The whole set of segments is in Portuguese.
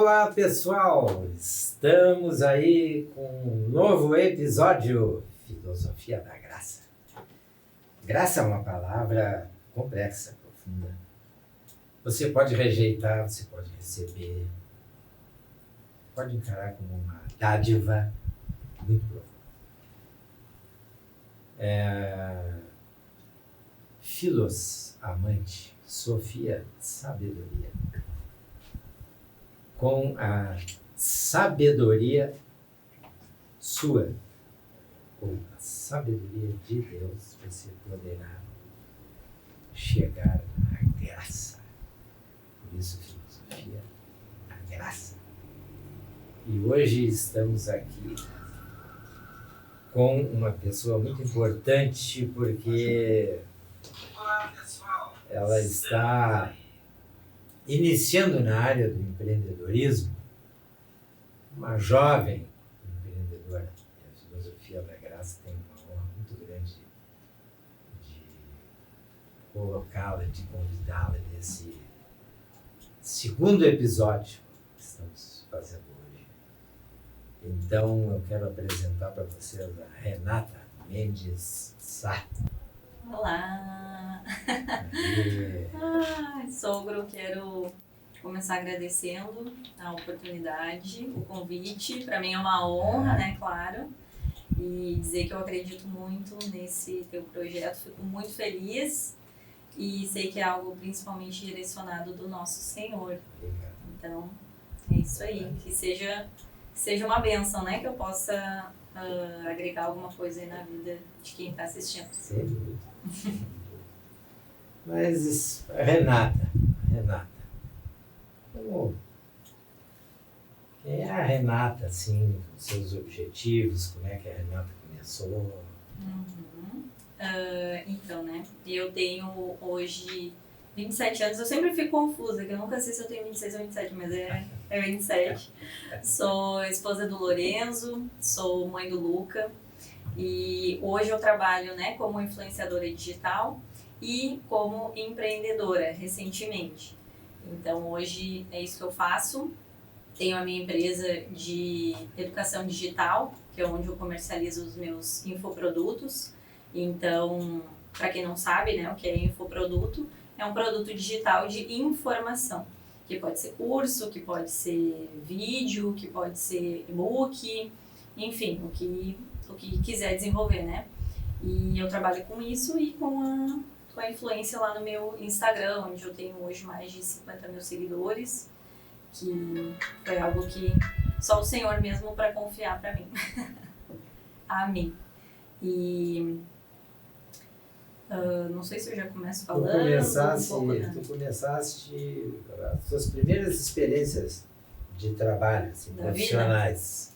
Olá, pessoal! Estamos aí com um novo episódio Filosofia da Graça. Graça é uma palavra complexa, profunda. Você pode rejeitar, você pode receber, pode encarar como uma dádiva muito profunda. Filos, amante, Sofia, sabedoria. Com a sabedoria sua, ou a sabedoria de Deus, você poderá chegar à graça. Por isso, filosofia, a graça. E hoje estamos aqui com uma pessoa muito importante, porque ela está iniciando na área do empreendedorismo, uma jovem empreendedora. E a Filosofia da Graça tem uma honra muito grande de colocá-la, de convidá-la nesse segundo episódio que estamos fazendo hoje. Então eu quero apresentar para vocês a Renata Mendes Sá. Olá! Sogro, quero começar agradecendo a oportunidade, o convite. Para mim é uma honra, né, claro. E dizer que eu acredito muito nesse teu projeto. Fico muito feliz e sei que é algo principalmente direcionado do nosso Senhor. Então, é isso aí. Que seja uma bênção, né? Que eu possa agregar alguma coisa aí na vida de quem está assistindo. Sim. Mas, Renata, quem é a Renata, assim, os seus objetivos, como é que a Renata começou? Então, né, eu tenho hoje 27 anos, eu sempre fico confusa, que eu nunca sei se eu tenho 26 ou 27, mas é 27. Sou esposa do Lorenzo, sou mãe do Luca. E hoje eu trabalho, né, como influenciadora digital e como empreendedora recentemente. Então hoje é isso que eu faço. Tenho a minha empresa de educação digital, que é onde eu comercializo os meus infoprodutos. Então, para quem não sabe, né, o que é infoproduto, é um produto digital de informação, que pode ser curso, que pode ser vídeo, que pode ser e-book, enfim, o que quiser desenvolver, né? E eu trabalho com isso e com a influência lá no meu Instagram, onde eu tenho hoje mais de 50 mil seguidores, que foi algo que só o Senhor mesmo para confiar para mim. Amém. E não sei se eu já começo falando. Tu começaste as suas primeiras experiências de trabalho, assim, profissionais.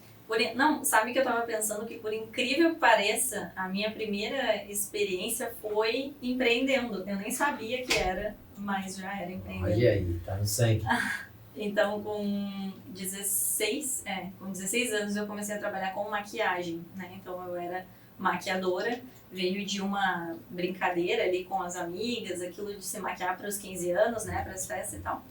Não, sabe que eu tava pensando que, por incrível que pareça, a minha primeira experiência foi empreendendo. Eu nem sabia que era, mas já era empreendendo. Olha aí, tá no sangue. Então, com 16 anos eu comecei a trabalhar com maquiagem, né? Então eu era maquiadora, veio de uma brincadeira ali com as amigas, aquilo de se maquiar para os 15 anos, né? Para as festas e tal.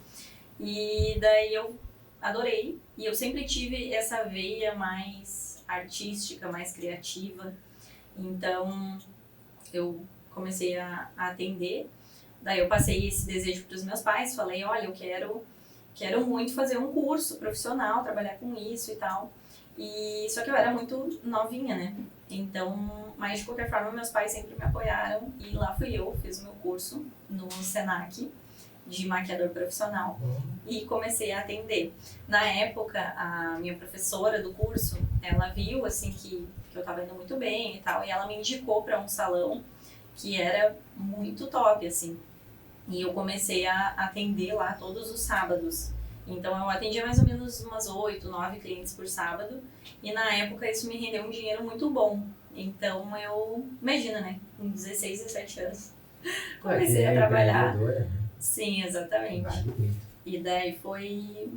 E daí eu adorei, e eu sempre tive essa veia mais artística, mais criativa, então eu comecei a atender. Daí eu passei esse desejo para os meus pais, falei, olha, eu quero muito fazer um curso profissional, trabalhar com isso e tal, só que eu era muito novinha, né, então, mas de qualquer forma meus pais sempre me apoiaram, e lá fui eu, fiz o meu curso no Senac, de maquiador profissional, e comecei a atender. Na época, a minha professora do curso, ela viu assim que eu estava indo muito bem e tal, e ela me indicou para um salão que era muito top, assim. E eu comecei a atender lá todos os sábados. Então eu atendia mais ou menos umas 8, 9 clientes por sábado, e na época isso me rendeu um dinheiro muito bom. Então eu, imagina, né, com 16, 17 anos, comecei a trabalhar. Né? Sim, exatamente. Vale. E daí foi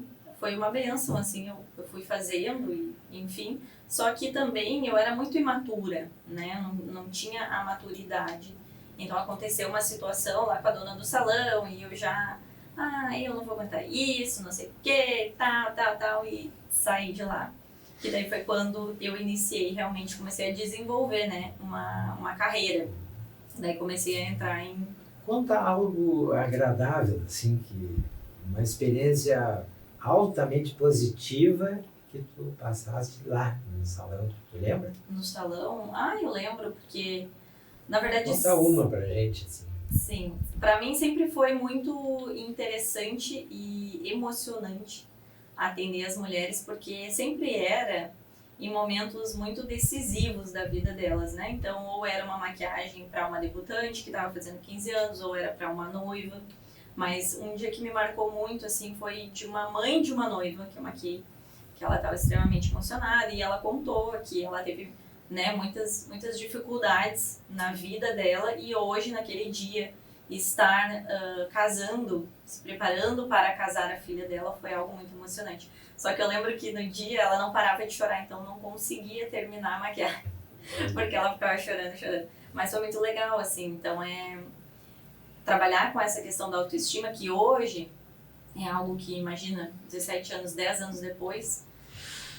uma benção, assim, eu fui fazendo, e, enfim. Só que também eu era muito imatura, né? Não tinha a maturidade. Então aconteceu uma situação lá com a dona do salão e eu já... eu não vou aguentar isso, não sei o que, tal, e saí de lá. Que daí foi quando eu iniciei, realmente comecei a desenvolver, né, uma carreira. Daí comecei a entrar em... Conta algo agradável, assim, que uma experiência altamente positiva que tu passaste lá no salão, tu lembra? No salão. Eu lembro, porque, na verdade... Conta uma pra gente, assim. Sim, para mim sempre foi muito interessante e emocionante atender as mulheres, porque sempre era em momentos muito decisivos da vida delas, né? Então, ou era uma maquiagem para uma debutante que estava fazendo 15 anos, ou era para uma noiva. Mas um dia que me marcou muito, assim, foi de uma mãe de uma noiva que eu maquiei, que ela estava extremamente emocionada e ela contou que ela teve, né, muitas dificuldades na vida dela e hoje, naquele dia, estar casando, se preparando para casar a filha dela foi algo muito emocionante. Só que eu lembro que no dia ela não parava de chorar, então não conseguia terminar a maquiagem, porque ela ficava chorando. Mas foi muito legal, assim, então trabalhar com essa questão da autoestima, que hoje é algo que, imagina, 17 anos, 10 anos depois,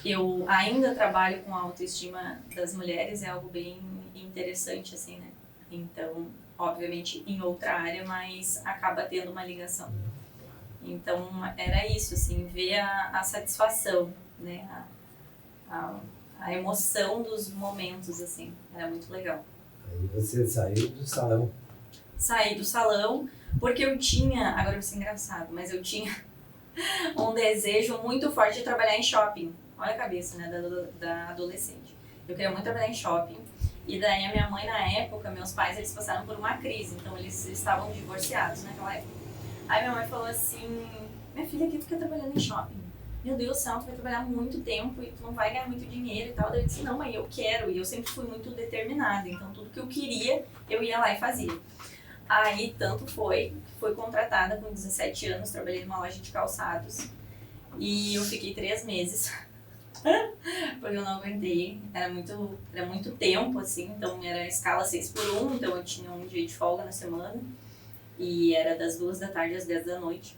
eu ainda trabalho com a autoestima das mulheres, é algo bem interessante, assim, né? Então, obviamente, em outra área, mas acaba tendo uma ligação. Então, era isso, assim, ver a satisfação, né? A emoção dos momentos, assim, era muito legal. Aí você saiu do salão. Saí do salão, porque eu tinha, agora vai ser engraçado, mas eu tinha um desejo muito forte de trabalhar em shopping. Olha a cabeça, né, da adolescente. Eu queria muito trabalhar em shopping. E daí a minha mãe, na época, meus pais, eles passaram por uma crise. Então, eles estavam divorciados naquela época. Aí minha mãe falou assim, minha filha, aqui tu quer trabalhando em shopping? Meu Deus do céu, tu vai trabalhar muito tempo e tu não vai ganhar muito dinheiro e tal. Daí eu disse, não, mãe, eu quero. E eu sempre fui muito determinada. Então, tudo que eu queria, eu ia lá e fazia. Aí, tanto foi, fui contratada com 17 anos, trabalhei numa loja de calçados. E eu fiquei 3 meses. Porque eu não aguentei, era muito tempo, assim, então era escala 6x1, então eu tinha um dia de folga na semana, e era das 2 da tarde às 10 da noite.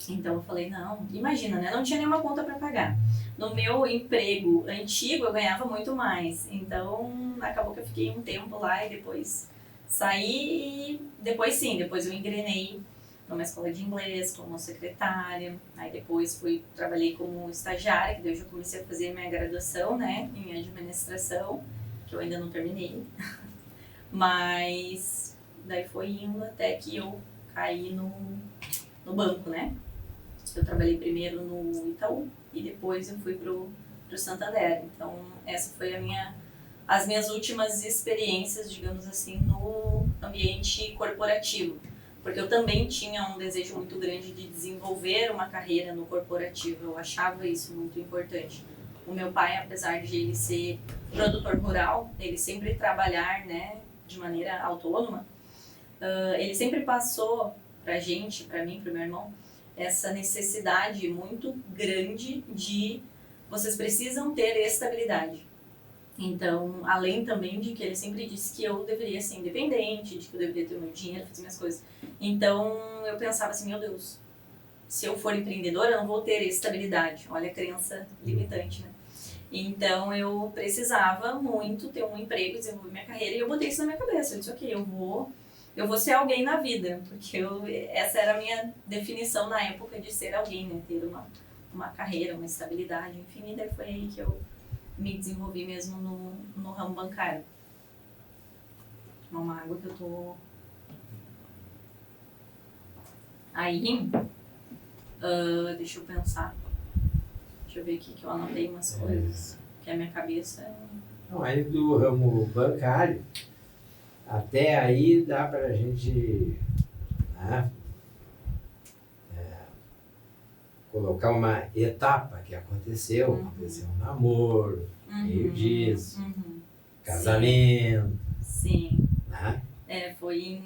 Então eu falei, não, imagina, né, não tinha nenhuma conta para pagar. No meu emprego antigo eu ganhava muito mais, então acabou que eu fiquei um tempo lá e depois saí, e depois eu engrenei numa escola de inglês, como secretária, aí depois trabalhei como estagiária, que daí eu já comecei a fazer minha graduação, né, em administração, que eu ainda não terminei, mas daí foi indo até que eu caí no banco, né. Eu trabalhei primeiro no Itaú e depois eu fui pro Santander, então essa foi as minhas últimas experiências, digamos assim, no ambiente corporativo. Porque eu também tinha um desejo muito grande de desenvolver uma carreira no corporativo, eu achava isso muito importante. O meu pai, apesar de ele ser produtor rural, ele sempre trabalhar, né, de maneira autônoma, ele sempre passou pra gente, pra mim, pro meu irmão, essa necessidade muito grande de vocês precisam ter estabilidade. Então, além também de que ele sempre disse que eu deveria ser independente, de que eu deveria ter o meu dinheiro, fazer minhas coisas. Então, eu pensava assim, meu Deus, se eu for empreendedora, eu não vou ter estabilidade. Olha a crença limitante, né? Então, eu precisava muito ter um emprego, desenvolver minha carreira, e eu botei isso na minha cabeça. Eu disse, ok, eu vou ser alguém na vida, porque essa era a minha definição na época de ser alguém, né? Ter uma carreira, uma estabilidade, enfim, e daí foi aí que eu me desenvolvi mesmo no ramo bancário. Uma água que eu tô... Aí, deixa eu pensar. Deixa eu ver aqui que eu anotei umas coisas. Que a minha cabeça... Não, aí do ramo bancário, até aí dá pra gente, né, colocar uma etapa que aconteceu. Aconteceu um namoro, meio disso, casamento. Sim. Né? Foi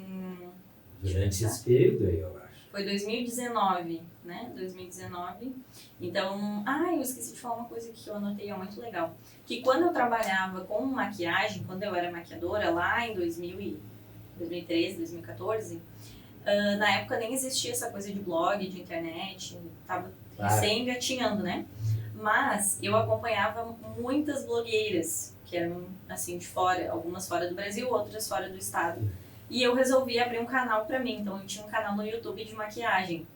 durante esse período aí, eu acho. Foi 2019, né? 2019. Então, eu esqueci de falar uma coisa que eu anotei, é muito legal. Que quando eu trabalhava com maquiagem, quando eu era maquiadora, lá em 2013, 2014, Na época nem existia essa coisa de blog, de internet, tava Claro. recém engatinhando, né? Mas eu acompanhava muitas blogueiras, que eram assim de fora, algumas fora do Brasil, outras fora do estado. E eu resolvi abrir um canal pra mim, então eu tinha um canal no YouTube de maquiagem,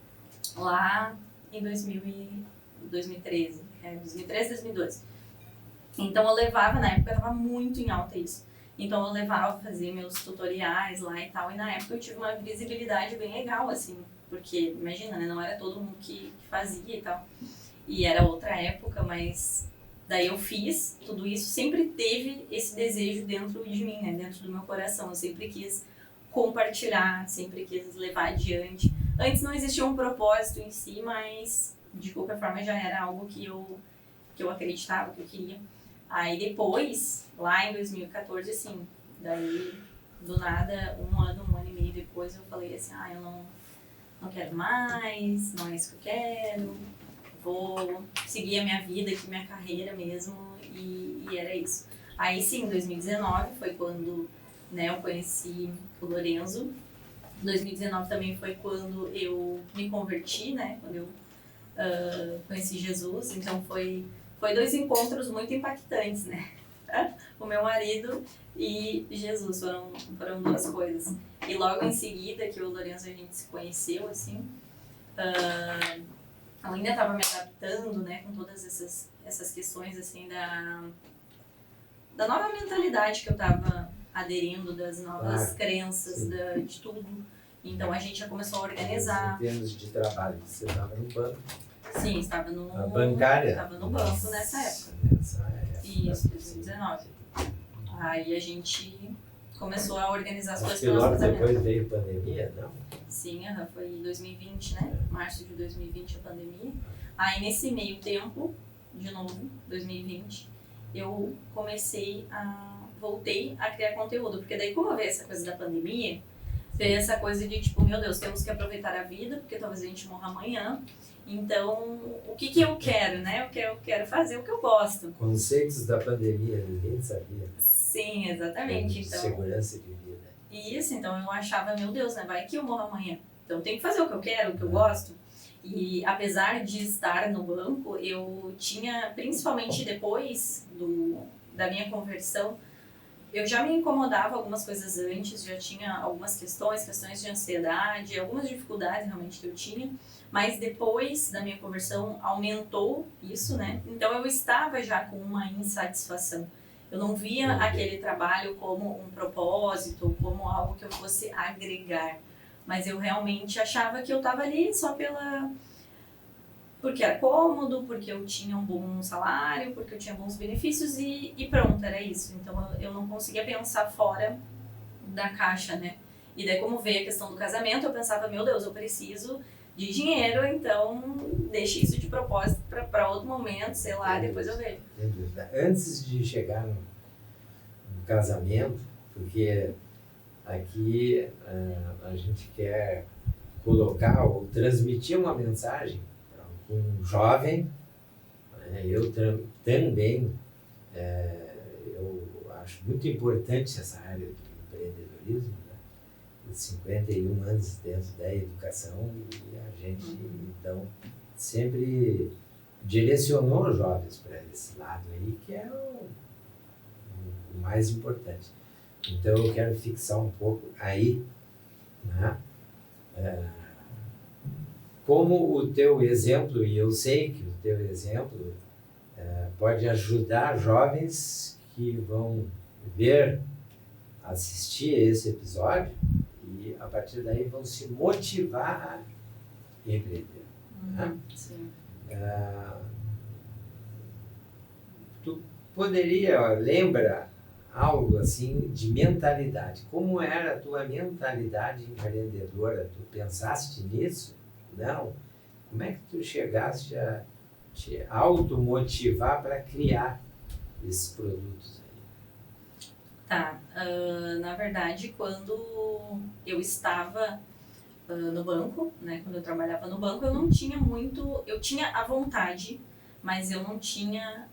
lá em 2013, 2012. Então eu levava, na época tava muito em alta isso. Então eu levava, fazia meus tutoriais lá e tal, e na época eu tive uma visibilidade bem legal, assim, porque, imagina, né, não era todo mundo que fazia e tal. E era outra época, mas daí eu fiz tudo isso, sempre teve esse desejo dentro de mim, né, dentro do meu coração. Eu sempre quis compartilhar, sempre quis levar adiante. Antes não existia um propósito em si, mas de qualquer forma já era algo que eu acreditava, que eu queria. Aí depois, lá em 2014, assim, daí do nada, um ano e meio depois, eu falei assim, eu não quero mais, não é isso que eu quero, vou seguir a minha vida aqui, minha carreira mesmo, e era isso. Aí sim, em 2019 foi quando, né, eu conheci o Lorenzo. 2019 também foi quando eu me converti, né, quando eu conheci Jesus, então foi 2 encontros muito impactantes, né? O meu marido e Jesus foram 2 coisas. E logo em seguida que o Lorenzo a gente se conheceu, assim, eu ainda estava me adaptando, né, com todas essas questões, assim, da nova mentalidade que eu estava aderindo, das novas crenças, de tudo. Então a gente já começou a organizar. Em termos de trabalho, você estava no banco. Sim, estava no bancária. Estava no banco nessa época. Isso, 2019. Aí a gente começou a organizar as coisas para o logo casamento. Depois veio a pandemia, não? Sim, foi em 2020, né? Março de 2020 a pandemia. Aí nesse meio tempo, de novo, 2020, eu voltei a criar conteúdo. Porque daí como veio essa coisa da pandemia, veio essa coisa de tipo, meu Deus, temos que aproveitar a vida, porque talvez a gente morra amanhã. Então, o que eu quero, né? Eu quero fazer o que eu gosto. Conceitos da pandemia, ninguém sabia. Sim, exatamente. Então, segurança de vida. Isso, então eu achava, meu Deus, né? Vai que eu morro amanhã. Então, eu tenho que fazer o que eu quero, o que eu gosto. E apesar de estar no banco, eu tinha, principalmente depois da minha conversão, eu já me incomodava algumas coisas antes, já tinha algumas questões de ansiedade, algumas dificuldades realmente que eu tinha, mas depois da minha conversão aumentou isso, né? Então eu estava já com uma insatisfação. Eu não via aquele trabalho como um propósito, como algo que eu fosse agregar, mas eu realmente achava que eu estava ali só porque era cômodo, porque eu tinha um bom salário, porque eu tinha bons benefícios e pronto, era isso. Então eu não conseguia pensar fora da caixa, né? E daí como veio a questão do casamento, eu pensava, meu Deus, eu preciso de dinheiro, então deixe isso de propósito para outro momento, sei lá, depois eu vejo. Antes de chegar no casamento, porque aqui a gente quer colocar ou transmitir uma mensagem um jovem, eu também, eu acho muito importante essa área do empreendedorismo, né? 51 anos dentro da educação e a gente, então, sempre direcionou os jovens para esse lado aí, que é o mais importante. Então, eu quero fixar um pouco aí, né? Como o teu exemplo, e eu sei que o teu exemplo pode ajudar jovens que vão assistir esse episódio e a partir daí vão se motivar a empreender. Né? Sim. Tu poderia, lembra algo assim de mentalidade? Como era a tua mentalidade empreendedora? Tu pensaste nisso? Não. Como é que tu chegaste a te automotivar para criar esses produtos aí? Tá. Na verdade, quando eu estava no banco, né, quando eu trabalhava no banco, eu não tinha muito... Eu tinha a vontade, mas eu não tinha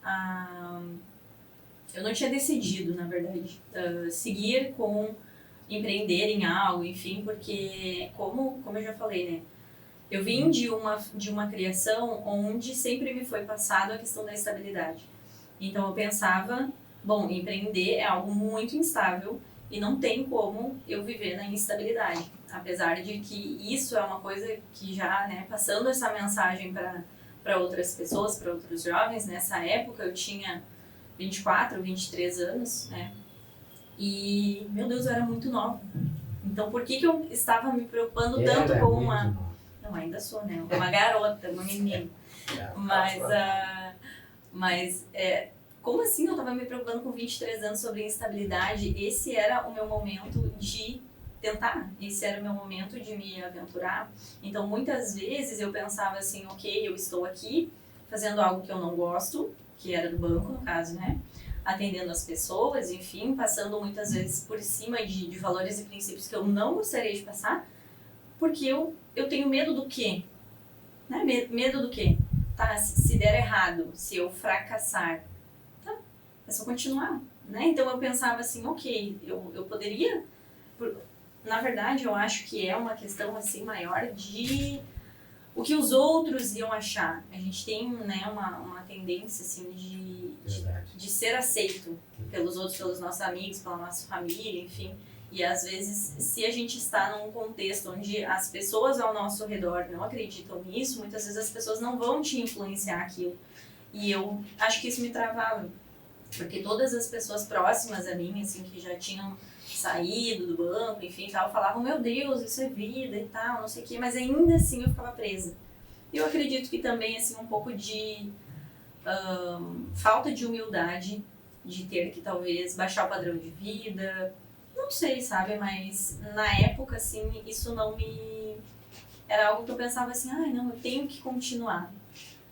decidido, na verdade, seguir com empreender em algo, enfim, porque como eu já falei, né? Eu vim de uma criação onde sempre me foi passado a questão da estabilidade. Então eu pensava, bom, empreender é algo muito instável e não tem como eu viver na instabilidade. Apesar de que isso é uma coisa que já, né, passando essa mensagem para outras pessoas, para outros jovens, nessa época eu tinha 24, 23 anos, né? E, meu Deus, eu era muito nova. Então, por que eu estava me preocupando tanto com uma... Nova. Não, ainda sou, né? Uma garota, uma menina. Mas como assim eu estava me preocupando com 23 anos sobre instabilidade? Esse era o meu momento de tentar. Esse era o meu momento de me aventurar. Então, muitas vezes eu pensava assim, ok, eu estou aqui fazendo algo que eu não gosto, que era do banco, no caso, né? Atendendo as pessoas, enfim, passando muitas vezes por cima de valores e princípios que eu não gostaria de passar, porque eu tenho medo do quê? Né? Medo do quê? Tá, se der errado, se eu fracassar, tá, é só continuar, né? Então eu pensava assim, ok, eu poderia... Na verdade, eu acho que é uma questão assim maior de o que os outros iam achar. A gente tem, né, uma tendência assim de ser aceito pelos outros, pelos nossos amigos, pela nossa família, enfim. E às vezes, se a gente está num contexto onde as pessoas ao nosso redor não acreditam nisso, muitas vezes as pessoas não vão te influenciar aquilo. E eu acho que isso me travava, porque todas as pessoas próximas a mim, assim, que já tinham saído do banco, enfim, tal, falavam, meu Deus, isso é vida e tal, não sei o quê, mas ainda assim eu ficava presa. Eu acredito que também, assim, um pouco de falta de humildade, de ter que talvez baixar o padrão de vida, não sei, sabe, mas na época, assim, isso não me... Era algo que eu pensava assim, ai, não, eu tenho que continuar.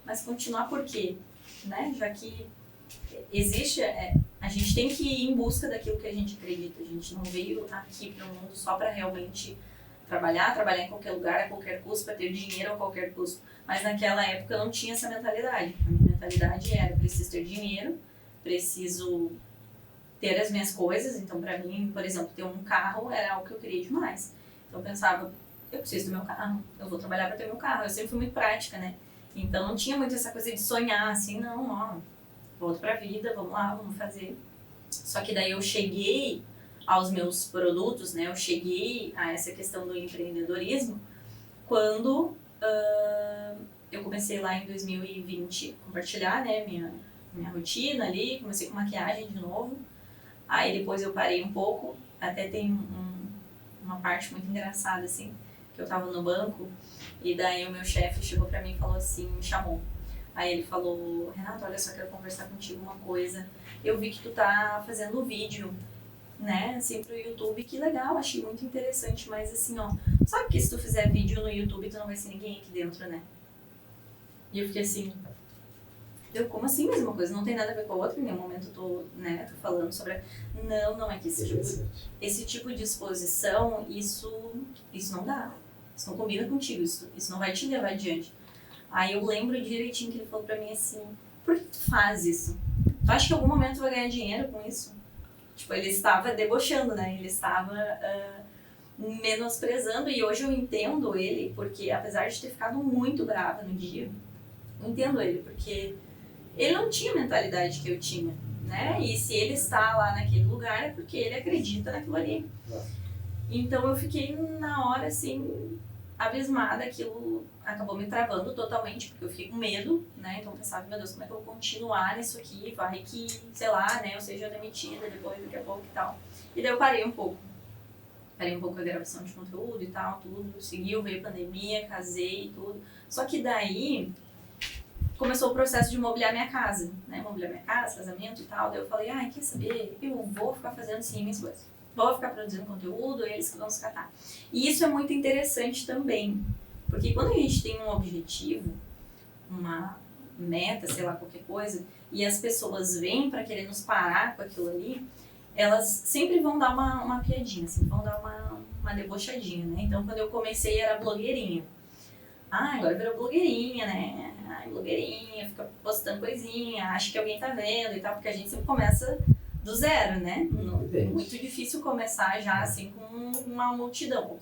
Mas continuar por quê? Né? Já que existe... a gente tem que ir em busca daquilo que a gente acredita. A gente não veio aqui para o mundo só para realmente trabalhar em qualquer lugar, a qualquer custo, para ter dinheiro a qualquer custo. Mas naquela época eu não tinha essa mentalidade. A minha mentalidade era, preciso ter dinheiro, preciso ter as minhas coisas. Então, para mim, por exemplo, ter um carro era algo que eu queria demais. Então eu pensava, eu preciso do meu carro, eu vou trabalhar para ter meu carro. Eu sempre fui muito prática, né? Então não tinha muito essa coisa de sonhar, assim, não, ó, volto pra vida, vamos lá, vamos fazer. Só que daí eu cheguei aos meus produtos, né? Eu cheguei a essa questão do empreendedorismo quando eu comecei lá em 2020 compartilhar, né, minha rotina ali, comecei com maquiagem de novo. Aí depois eu parei um pouco, até tem uma parte muito engraçada, assim, que eu tava no banco e daí o meu chefe chegou pra mim e falou assim, me chamou. Aí ele falou, Renata, olha só, quero conversar contigo uma coisa. Eu vi que tu tá fazendo vídeo, né, assim, pro YouTube, que legal, achei muito interessante, mas assim, ó, sabe que se tu fizer vídeo no YouTube, tu não vai ser ninguém aqui dentro, né? E eu fiquei assim, como assim, mesma coisa, não tem nada a ver com a outra, em nenhum momento eu tô, né, tô falando sobre... Não, é que esse tipo de exposição, isso não dá, isso não combina contigo, isso não vai te levar adiante. Aí eu lembro direitinho que ele falou pra mim assim, por que tu faz isso? Tu acha que em algum momento tu vai ganhar dinheiro com isso? Tipo, ele estava debochando, né? Ele estava menosprezando, e hoje eu entendo ele, porque apesar de ter ficado muito brava no dia, eu entendo ele, porque ele não tinha a mentalidade que eu tinha, né? E se ele está lá naquele lugar é porque ele acredita naquilo ali. Então eu fiquei na hora, assim, abismada, aquilo acabou me travando totalmente, porque eu fiquei com medo, né? Então eu pensava, meu Deus, como é que eu vou continuar nisso aqui? Vai que, sei lá, né, eu seja demitida depois, daqui a pouco e tal. E daí eu parei um pouco. Parei um pouco a gravação de conteúdo e tal, tudo. Seguiu, veio a pandemia, casei e tudo. Só que daí começou o processo de mobiliar minha casa, né? Mobiliar minha casa, casamento e tal. Daí eu falei, quer saber? Eu vou ficar fazendo sim minhas coisas. Vou ficar produzindo conteúdo, eles que vão se catar. E isso é muito interessante também, porque quando a gente tem um objetivo, uma meta, sei lá, qualquer coisa, e as pessoas vêm para querer nos parar com aquilo ali, elas sempre vão dar uma piadinha, assim, vão dar uma debochadinha, né? Então, quando eu comecei, era blogueirinha. Agora virou blogueirinha, né? Blogueirinha, fica postando coisinha, acha que alguém tá vendo e tal, porque a gente sempre começa do zero, né? Evidente. Muito difícil começar já assim com uma multidão.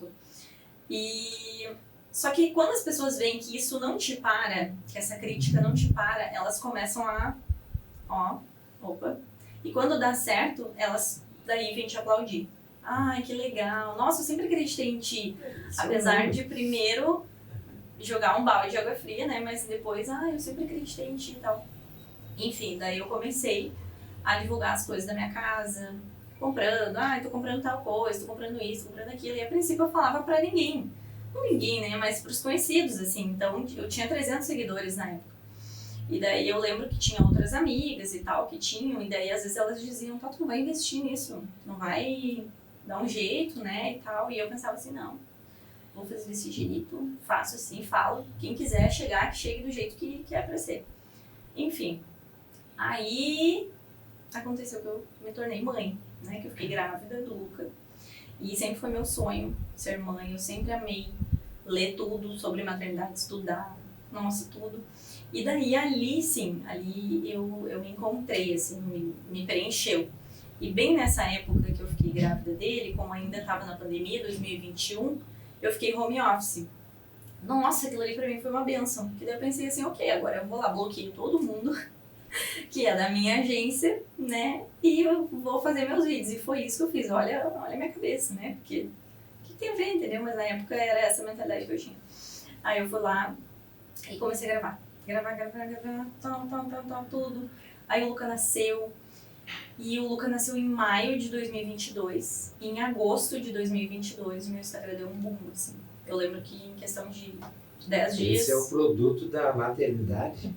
E só que quando as pessoas veem que isso não te para, que essa crítica não te para, elas começam a, opa. E quando dá certo, elas daí vêm te aplaudir. Ai, que legal. Nossa, eu sempre acreditei em ti. Apesar de primeiro jogar um balde de água fria, né? Mas depois, eu sempre acreditei em ti e tal. Enfim, daí eu comecei a divulgar as coisas da minha casa, comprando, tô comprando tal coisa, tô comprando isso, tô comprando aquilo. E a princípio eu falava pra ninguém. Não ninguém, né? Mas pros conhecidos, assim. Então eu tinha 300 seguidores na época. E daí eu lembro que tinha outras amigas e tal que tinham. E daí às vezes elas diziam, tu não vai investir nisso, não vai dar um jeito, né? E tal. E eu pensava assim, não. Vou fazer desse jeito, faço assim, falo. Quem quiser chegar, que chegue do jeito que é pra ser. Enfim. Aí aconteceu que eu me tornei mãe, né? Que eu fiquei grávida do Luca. E sempre foi meu sonho ser mãe. Eu sempre amei ler tudo sobre maternidade, estudar, nossa, tudo. E daí ali eu me encontrei, assim, me preencheu. E bem nessa época que eu fiquei grávida dele, como ainda estava na pandemia, 2021, eu fiquei home office. Nossa, aquilo ali pra mim foi uma bênção. Que daí eu pensei assim, ok, agora eu vou lá, bloqueio todo mundo que é da minha agência, né? E eu vou fazer meus vídeos. E foi isso que eu fiz. Olha a minha cabeça, né? Porque o que tem a ver, entendeu? Mas na época era essa mentalidade que eu tinha. Aí eu fui lá e comecei a gravar. Gravar, tudo. Aí o Luca nasceu. E o Luca nasceu em maio de 2022. E em agosto de 2022, o meu Instagram deu um boom, assim. Eu lembro que em questão de 10 dias... Esse é o produto da maternidade?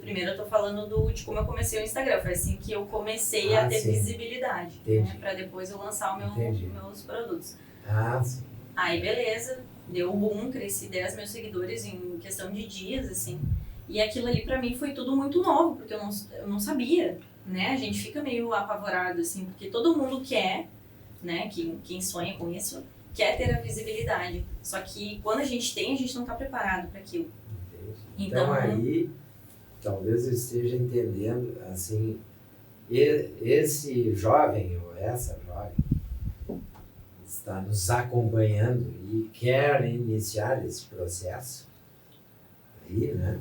Primeiro eu tô falando de como eu comecei o Instagram. Foi assim que eu comecei a ter visibilidade, né? Pra depois eu lançar meus produtos. Sim. Aí beleza, deu um boom, cresci 10 mil seguidores em questão de dias, assim. E aquilo ali pra mim foi tudo muito novo, porque eu não sabia, né? A gente fica meio apavorado, assim, porque todo mundo quer, né? Quem sonha com isso, quer ter a visibilidade. Só que quando a gente não tá preparado para aquilo. Então aí, talvez eu esteja entendendo, assim, esse jovem ou essa jovem está nos acompanhando e quer iniciar esse processo aí, né?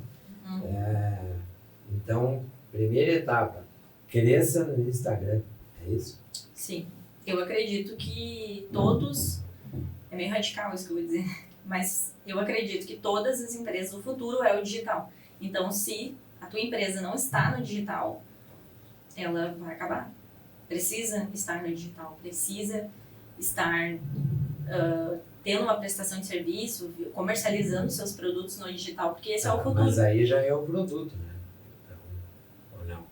Então, primeira etapa, cresça no Instagram, é isso? Sim, eu acredito que todos, é meio radical isso que eu vou dizer, mas eu acredito que todas as empresas do futuro é o digital. Então, se a tua empresa não está no digital, ela vai acabar. Precisa estar no digital, precisa estar tendo uma prestação de serviço, comercializando seus produtos no digital, porque esse é o futuro. Mas aí já é o produto, né? Então, ou não?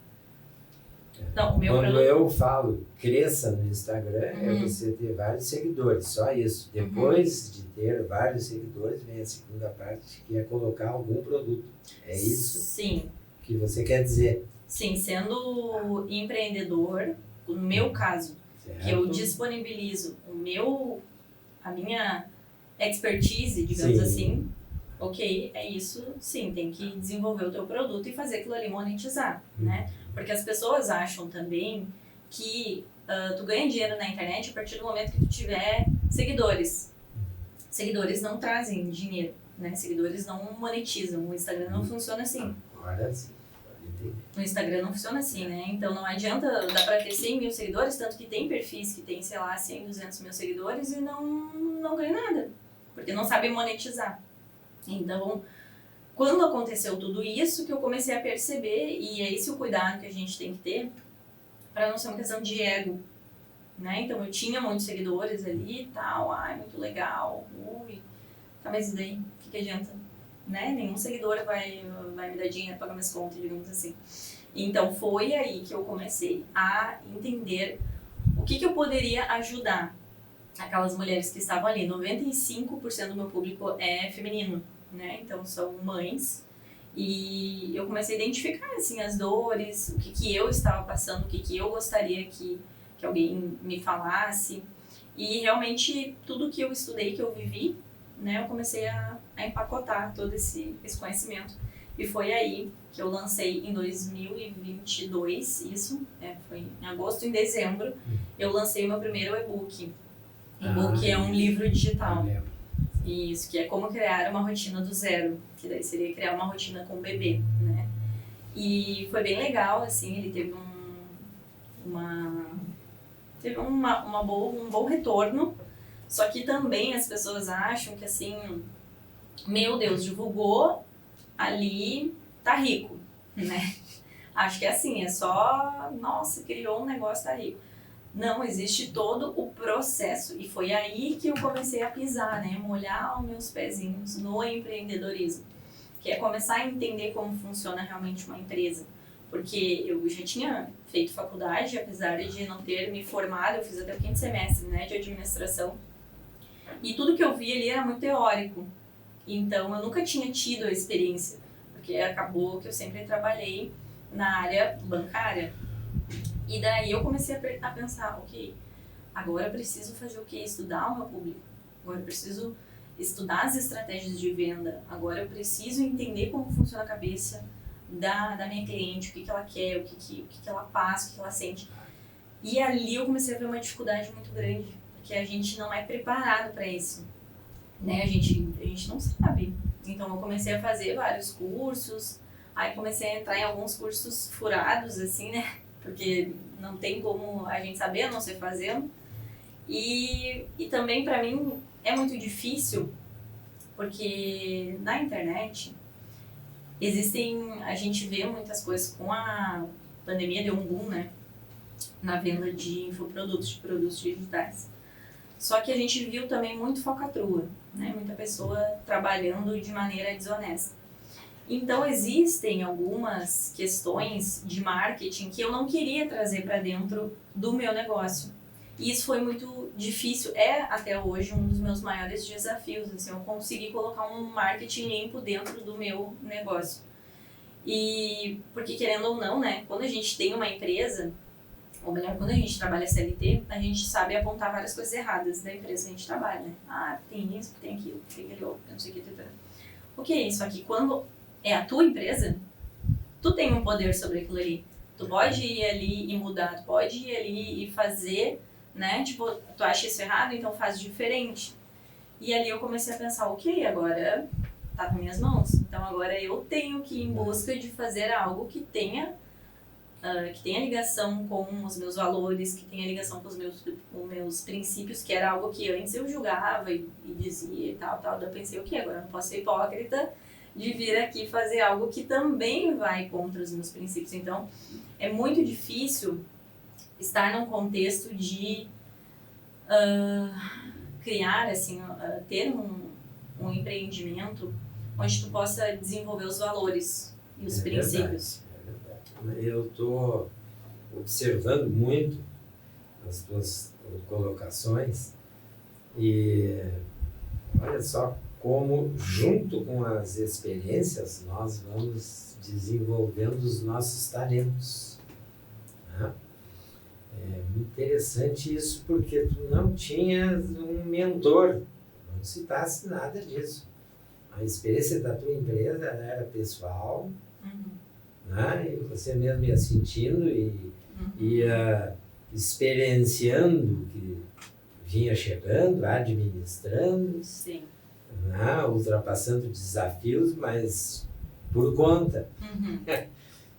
Não, o meu Quando produto... eu falo cresça no Instagram, é você ter vários seguidores, só isso. Depois de ter vários seguidores, vem a segunda parte, que é colocar algum produto. É isso? Sim. Que você quer dizer? Sim, sendo empreendedor, no meu caso, que eu disponibilizo a minha expertise, digamos assim, ok, é isso, sim, tem que desenvolver o teu produto e fazer aquilo ali monetizar, né? Porque as pessoas acham também que tu ganha dinheiro na internet a partir do momento que tu tiver seguidores. Seguidores não trazem dinheiro, né? Seguidores não monetizam, o Instagram não funciona assim. Agora sim. No Instagram não funciona assim, né? Então não adianta, dá pra ter 100 mil seguidores, tanto que tem perfis que tem, sei lá, 100, 200 mil seguidores e não ganha nada, porque não sabem monetizar. Então, quando aconteceu tudo isso, que eu comecei a perceber, e é esse o cuidado que a gente tem que ter, para não ser uma questão de ego, né? Então eu tinha muitos seguidores ali e tal, muito legal, tá, mas e daí? O que adianta? Né? Nenhum seguidor vai me dar dinheiro para pagar minhas contas, digamos assim. Então foi aí que eu comecei a entender o que eu poderia ajudar aquelas mulheres que estavam ali. 95% do meu público é feminino, né? Então são mães. E eu comecei a identificar assim, as dores, o que eu estava passando, o que eu gostaria que alguém me falasse. E realmente tudo que eu estudei, que eu vivi, né, eu comecei a empacotar todo esse conhecimento. E foi aí que eu lancei em 2022, foi em agosto, em dezembro, eu lancei o meu primeiro e-book. E-book é um livro digital. Isso, que é como criar uma rotina do zero, que daí seria criar uma rotina com o bebê, né? E foi bem legal, assim, ele teve um bom retorno, só que também as pessoas acham que, assim, meu Deus, divulgou ali, tá rico, né? Acho que é assim, é só, nossa, criou um negócio, tá rico. Não, existe todo o processo. E foi aí que eu comecei a pisar, né? Molhar os meus pezinhos no empreendedorismo. Que é começar a entender como funciona realmente uma empresa. Porque eu já tinha feito faculdade, apesar de não ter me formado, eu fiz até o 5º semestre, né, de administração. E tudo que eu vi ali era muito teórico. Então, eu nunca tinha tido a experiência. Porque acabou que eu sempre trabalhei na área bancária. E daí eu comecei a pensar, ok, agora eu preciso fazer o quê? Estudar o meu público. Agora eu preciso estudar as estratégias de venda. Agora eu preciso entender como funciona a cabeça da minha cliente, o que ela quer, o que ela passa, o que ela sente. E ali eu comecei a ver uma dificuldade muito grande, porque a gente não é preparado para isso. Né? A gente não sabe. Então eu comecei a fazer vários cursos, aí comecei a entrar em alguns cursos furados, assim, né? Porque não tem como a gente saber, a não ser fazendo. E também para mim é muito difícil, porque na internet a gente vê muitas coisas. Com a pandemia deu um boom, né? Na venda de infoprodutos, de produtos digitais. Só que a gente viu também muito falcatrua, né? Muita pessoa trabalhando de maneira desonesta. Então, existem algumas questões de marketing que eu não queria trazer para dentro do meu negócio. E isso foi muito difícil, até hoje um dos meus maiores desafios, assim, eu conseguir colocar um marketing limpo dentro do meu negócio. E porque, querendo ou não, né, quando a gente tem uma empresa, ou melhor, quando a gente trabalha CLT, a gente sabe apontar várias coisas erradas da empresa que a gente trabalha, né? Ah, tem isso, tem aquilo, tem aquele outro, não sei o que, Ok, só que quando é a tua empresa, tu tem um poder sobre aquilo ali. Tu pode ir ali e mudar, tu pode ir ali e fazer, né? Tipo, tu acha isso errado, então faz diferente. E ali eu comecei a pensar, ok, agora tá nas minhas mãos. Então agora eu tenho que ir em busca de fazer algo que tenha ligação com os meus valores, que tenha ligação com os meus princípios, que era algo que antes eu julgava e dizia e tal. Daí eu pensei, ok, agora eu não posso ser hipócrita de vir aqui fazer algo que também vai contra os meus princípios. Então, é muito difícil estar num contexto de criar, assim, ter um empreendimento onde tu possa desenvolver os valores e os princípios. Eu estou observando muito as tuas colocações e olha só como, junto com as experiências, nós vamos desenvolvendo os nossos talentos. Né? É muito interessante isso, porque tu não tinhas um mentor, não citasse nada disso. A experiência da tua empresa era pessoal, né? E você mesmo ia sentindo e ia experienciando o que vinha chegando, administrando, Sim. Né? Ultrapassando desafios, mas por conta.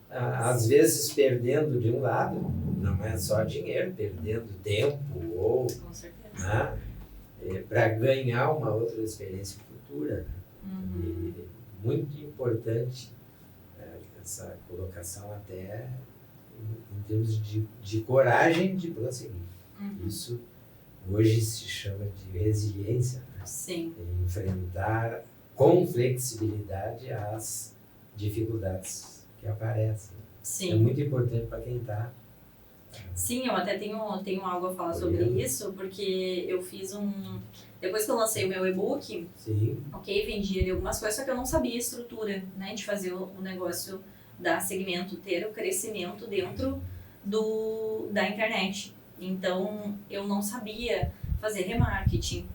Às vezes perdendo de um lado, não é só dinheiro, perdendo tempo ou né? Para ganhar uma outra experiência futura. E muito importante essa colocação até em termos de coragem de prosseguir. Isso hoje se chama de resiliência. Né? Sim. Enfrentar com flexibilidade as dificuldades que aparecem. Sim. É muito importante para quem está. Sim, eu até tenho algo a falar sobre isso, porque eu fiz depois que eu lancei o meu e-book, ok, vendi ali algumas coisas, só que eu não sabia a estrutura, né, de fazer o negócio dar segmento, ter o crescimento dentro da internet. Então, eu não sabia fazer remarketing,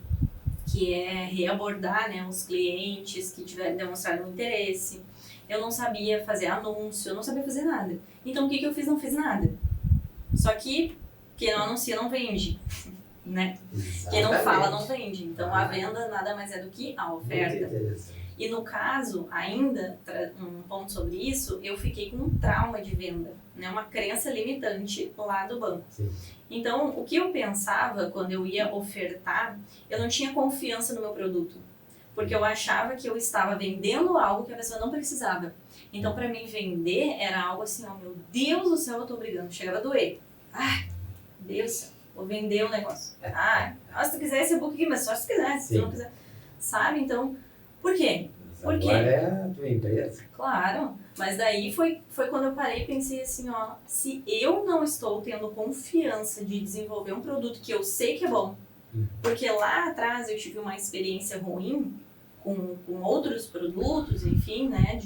que é reabordar, né, os clientes que tiverem demonstrado interesse. eu não sabia fazer anúncio, eu não sabia fazer nada. Então o que eu fiz? Não fiz nada. Só que quem não anuncia não vende, né? Exatamente. Quem não fala não vende. Então a venda nada mais é do que a Muito oferta. interessante. E no caso, ainda, um ponto sobre isso, eu fiquei com um trauma de venda, né? Uma crença limitante lá do banco. Sim. Então, o que eu pensava quando eu ia ofertar, eu não tinha confiança no meu produto. Porque eu achava que eu estava vendendo algo que a pessoa não precisava. Então, para mim, vender era algo assim, ó, meu Deus do céu, eu tô brigando. Chegava a doer. Ah, Deus do céu, vou vender um negócio. Ah, se tu quiser esse e-book aqui, mas só se tu quiser, se tu não quiser. Sabe? Então, por quê? Mas Por quê? agora é a tua empresa. Claro, mas daí foi quando eu parei e pensei assim, ó, se eu não estou tendo confiança de desenvolver um produto que eu sei que é bom, porque lá atrás eu tive uma experiência ruim com outros produtos, enfim, né,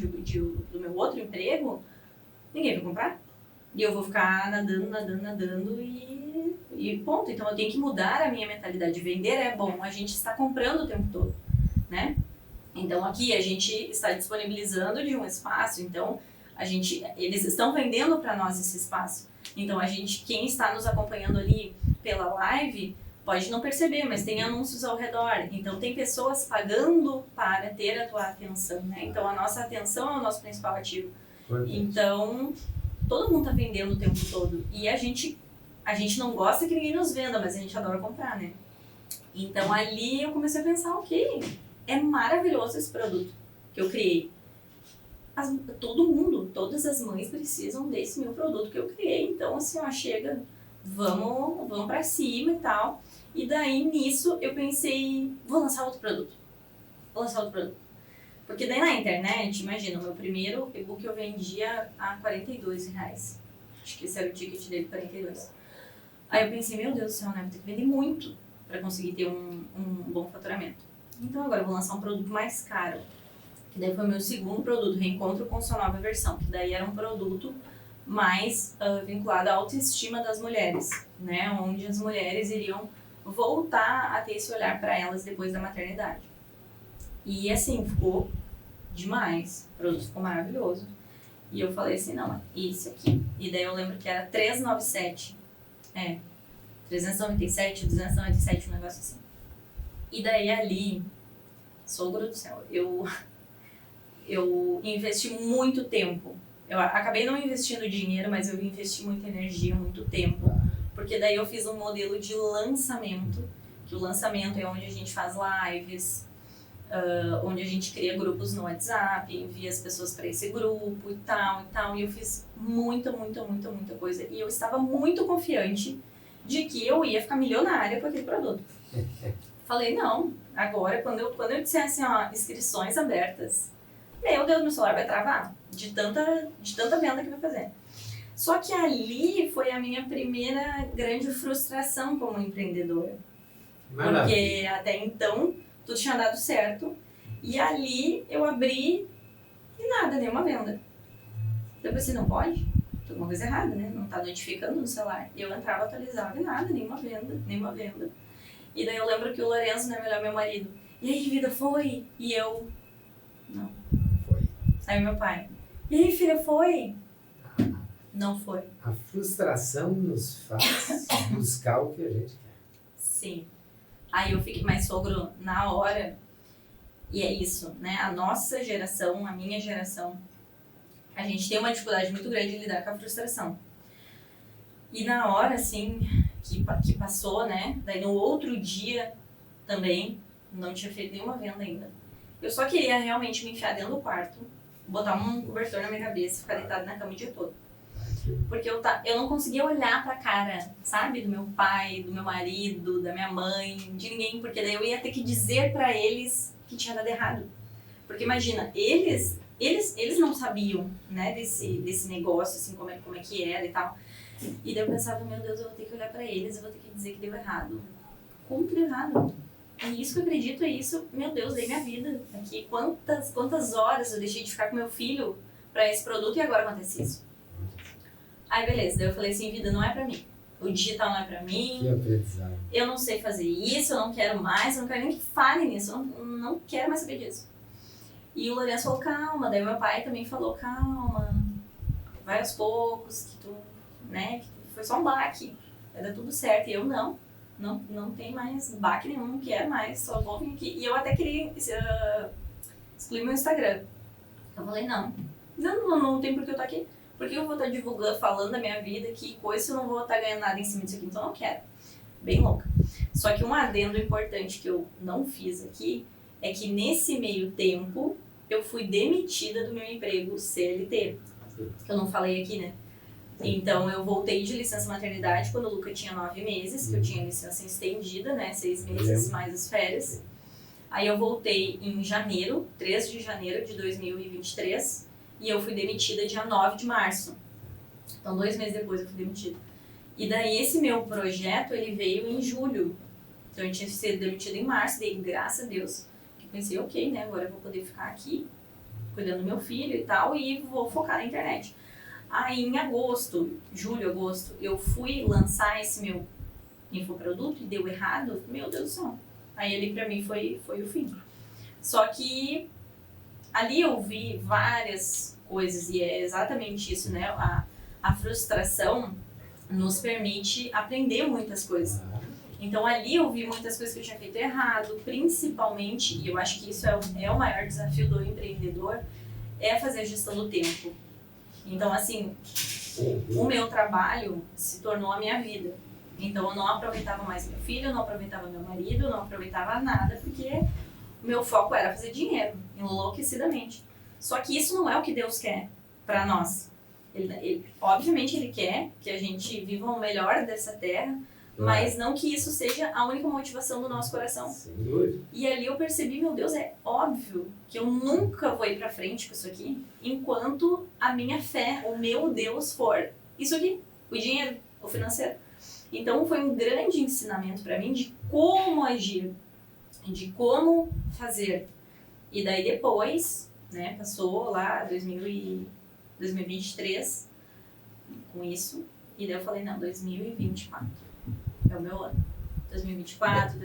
do meu outro emprego, ninguém vai comprar. E eu vou ficar nadando e ponto. Então eu tenho que mudar a minha mentalidade. Vender é bom, a gente está comprando o tempo todo, né? Então aqui a gente está disponibilizando de um espaço, então eles estão vendendo para nós esse espaço. Então quem está nos acompanhando ali pela live pode não perceber, mas tem anúncios ao redor. Então tem pessoas pagando para ter a tua atenção, né? Então a nossa atenção é o nosso principal ativo. Então todo mundo está vendendo o tempo todo e a gente não gosta que ninguém nos venda, mas a gente adora comprar, né? Então ali eu comecei a pensar, ok, é maravilhoso esse produto que eu criei. Todo mundo, todas as mães precisam desse meu produto que eu criei. Então, assim, ó, chega, vamos pra cima e tal. E daí, nisso, eu pensei, vou lançar outro produto. Porque daí na internet, imagina, o meu primeiro e-book eu vendia a R$42. Acho que esse era o ticket dele, 42. Aí eu pensei, meu Deus do céu, né? Vou ter que vender muito para conseguir ter um bom faturamento. Então agora eu vou lançar um produto mais caro, que daí foi o meu segundo produto, Reencontro com Sua Nova Versão, que daí era um produto mais vinculado à autoestima das mulheres, né? Onde as mulheres iriam voltar a ter esse olhar para elas depois da maternidade. E assim, ficou demais, o produto ficou maravilhoso. E eu falei assim, não, é esse aqui. E daí eu lembro que era 397, 397, 297, um negócio assim. E daí ali, sogro do céu, eu investi muito tempo. Eu acabei não investindo dinheiro, mas eu investi muita energia, muito tempo. Porque daí eu fiz um modelo de lançamento, que o lançamento é onde a gente faz lives, onde a gente cria grupos no WhatsApp, envia as pessoas para esse grupo e tal. E eu fiz muita coisa. E eu estava muito confiante de que eu ia ficar milionária com aquele produto. Falei, não, agora quando eu disser assim, ó, inscrições abertas, meu Deus, meu celular vai travar de tanta venda que vai fazer. Só que ali foi a minha primeira grande frustração como empreendedora. Porque até então tudo tinha dado certo e ali eu abri e nada, nenhuma venda. Eu pensei, não pode? Tem alguma coisa errada, né? Não tá notificando no celular. E eu entrava, atualizava e nada, nenhuma venda. E daí eu lembro que o Lourenço, né, meu marido, e aí, vida, foi? E eu, não. Foi. Aí meu pai, e aí, filha, foi? Não foi. A frustração nos faz buscar o que a gente quer. Sim. Aí eu fiquei mais sogro na hora, e é isso, né? A nossa geração, a minha geração, a gente tem uma dificuldade muito grande de lidar com a frustração. E na hora, assim, que passou, né? Daí no outro dia também, não tinha feito nenhuma venda ainda. Eu só queria realmente me enfiar dentro do quarto, botar um cobertor na minha cabeça e ficar deitado na cama o dia todo. Porque eu não conseguia olhar pra cara, sabe? Do meu pai, do meu marido, da minha mãe, de ninguém. Porque daí eu ia ter que dizer pra eles que tinha dado errado. Porque imagina, eles não sabiam, né? Desse negócio, assim, como é que era e tal. E daí eu pensava, meu Deus, eu vou ter que olhar pra eles, eu vou ter que dizer que deu errado. Como que deu errado? É isso que eu acredito, é isso, meu Deus, dei minha vida aqui. Quantas horas eu deixei de ficar com meu filho pra esse produto e agora acontece isso? Aí beleza, daí eu falei assim, vida, não é pra mim. O digital não é pra mim. Que aprendizado. Eu não sei fazer isso, eu não quero mais, eu não quero nem que falem nisso, eu não quero mais saber disso. E o Lourenço falou, calma. Daí meu pai também falou, calma, vai aos poucos, que tu, né, que foi só um baque, vai dar tudo certo. E eu não tem mais baque nenhum, não quero mais, só vou vir aqui. E eu até queria excluir meu Instagram. Eu falei, não tem por que eu estar aqui. Por que eu vou estar divulgando, falando da minha vida, que coisa, se eu não vou estar ganhando nada em cima disso aqui, então eu não quero. Bem louca. Só que um adendo importante que eu não fiz aqui é que nesse meio tempo eu fui demitida do meu emprego CLT. Que eu não falei aqui, né? Então eu voltei de licença maternidade quando o Luca tinha 9 meses, que eu tinha licença estendida, né? 6 meses mais as férias. Aí eu voltei em janeiro, 3 de janeiro de 2023, e eu fui demitida dia 9 de março. Então 2 meses depois eu fui demitida. E daí esse meu projeto, ele veio em julho. Então eu tinha sido demitida em março, daí graças a Deus, que eu pensei, ok, né, agora eu vou poder ficar aqui, cuidando do meu filho e tal, e vou focar na internet. Aí em agosto, julho, agosto, eu fui lançar esse meu infoproduto e deu errado, meu Deus do céu. Aí ali pra mim foi o fim. Só que ali eu vi várias coisas e é exatamente isso, né? A frustração nos permite aprender muitas coisas. Então ali eu vi muitas coisas que eu tinha feito errado, principalmente, e eu acho que isso é o maior desafio do empreendedor, é fazer a gestão do tempo. Então assim, o meu trabalho se tornou a minha vida. Então eu não aproveitava mais meu filho, eu não aproveitava meu marido, eu não aproveitava nada, porque o meu foco era fazer dinheiro, enlouquecidamente. Só que isso não é o que Deus quer para nós. Obviamente Ele quer que a gente viva o melhor dessa terra, mas não que isso seja a única motivação do nosso coração. Sem dúvida. E ali eu percebi, meu Deus, é óbvio que eu nunca vou ir pra frente com isso aqui, enquanto a minha fé, o meu Deus for isso aqui, o dinheiro, o financeiro. Então foi um grande ensinamento para mim de como agir, de como fazer. E daí depois, né, passou lá 2023 com isso, e daí eu falei, não, 2024 é o meu ano. 2024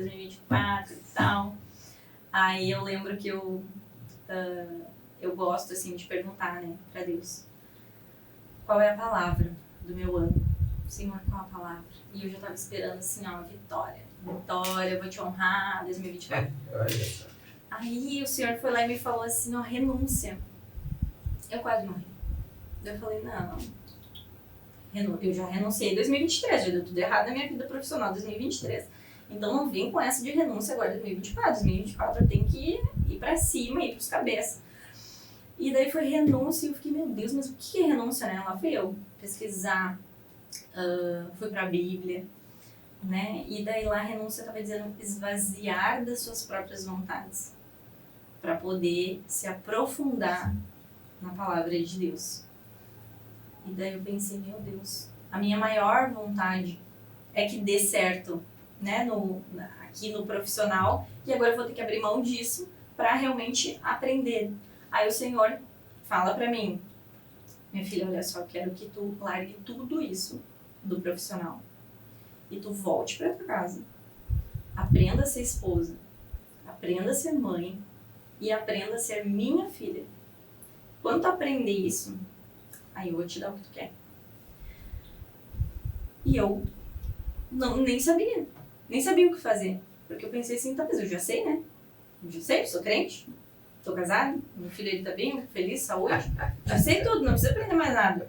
e tal. Aí eu lembro que eu gosto, assim, de perguntar, né, pra Deus, qual é a palavra do meu ano? Senhor, qual a palavra? E eu já tava esperando, assim, ó, vitória, eu vou te honrar, 2024. Olha só. Aí o Senhor foi lá e me falou assim, ó, renúncia. Eu quase morri. Daí eu falei, não, eu já renunciei em 2023, já deu tudo errado na minha vida profissional, 2023. Então não vem com essa de renúncia agora em 2024. 2024 eu tenho que ir pra cima, ir pros cabeças. E daí foi renúncia e eu fiquei, meu Deus, mas o que é renúncia, né? Lá fui eu pesquisar, fui pra Bíblia, né? E daí lá a renúncia estava dizendo esvaziar das suas próprias vontades para poder se aprofundar na palavra de Deus. E daí eu pensei, meu Deus, a minha maior vontade é que dê certo, né, aqui no profissional, e agora eu vou ter que abrir mão disso para realmente aprender. Aí o Senhor fala para mim, minha filha, olha só, eu quero que tu largue tudo isso do profissional e tu volte para tua casa, aprenda a ser esposa, aprenda a ser mãe e aprenda a ser minha filha. Quando tu aprender isso, aí eu vou te dar o que tu quer. E eu nem sabia o que fazer. Porque eu pensei assim, talvez eu já sei, né? Eu já sei, sou crente, tô casada, meu filho ele tá bem, feliz, saúde. Já sei tudo, não precisa aprender mais nada.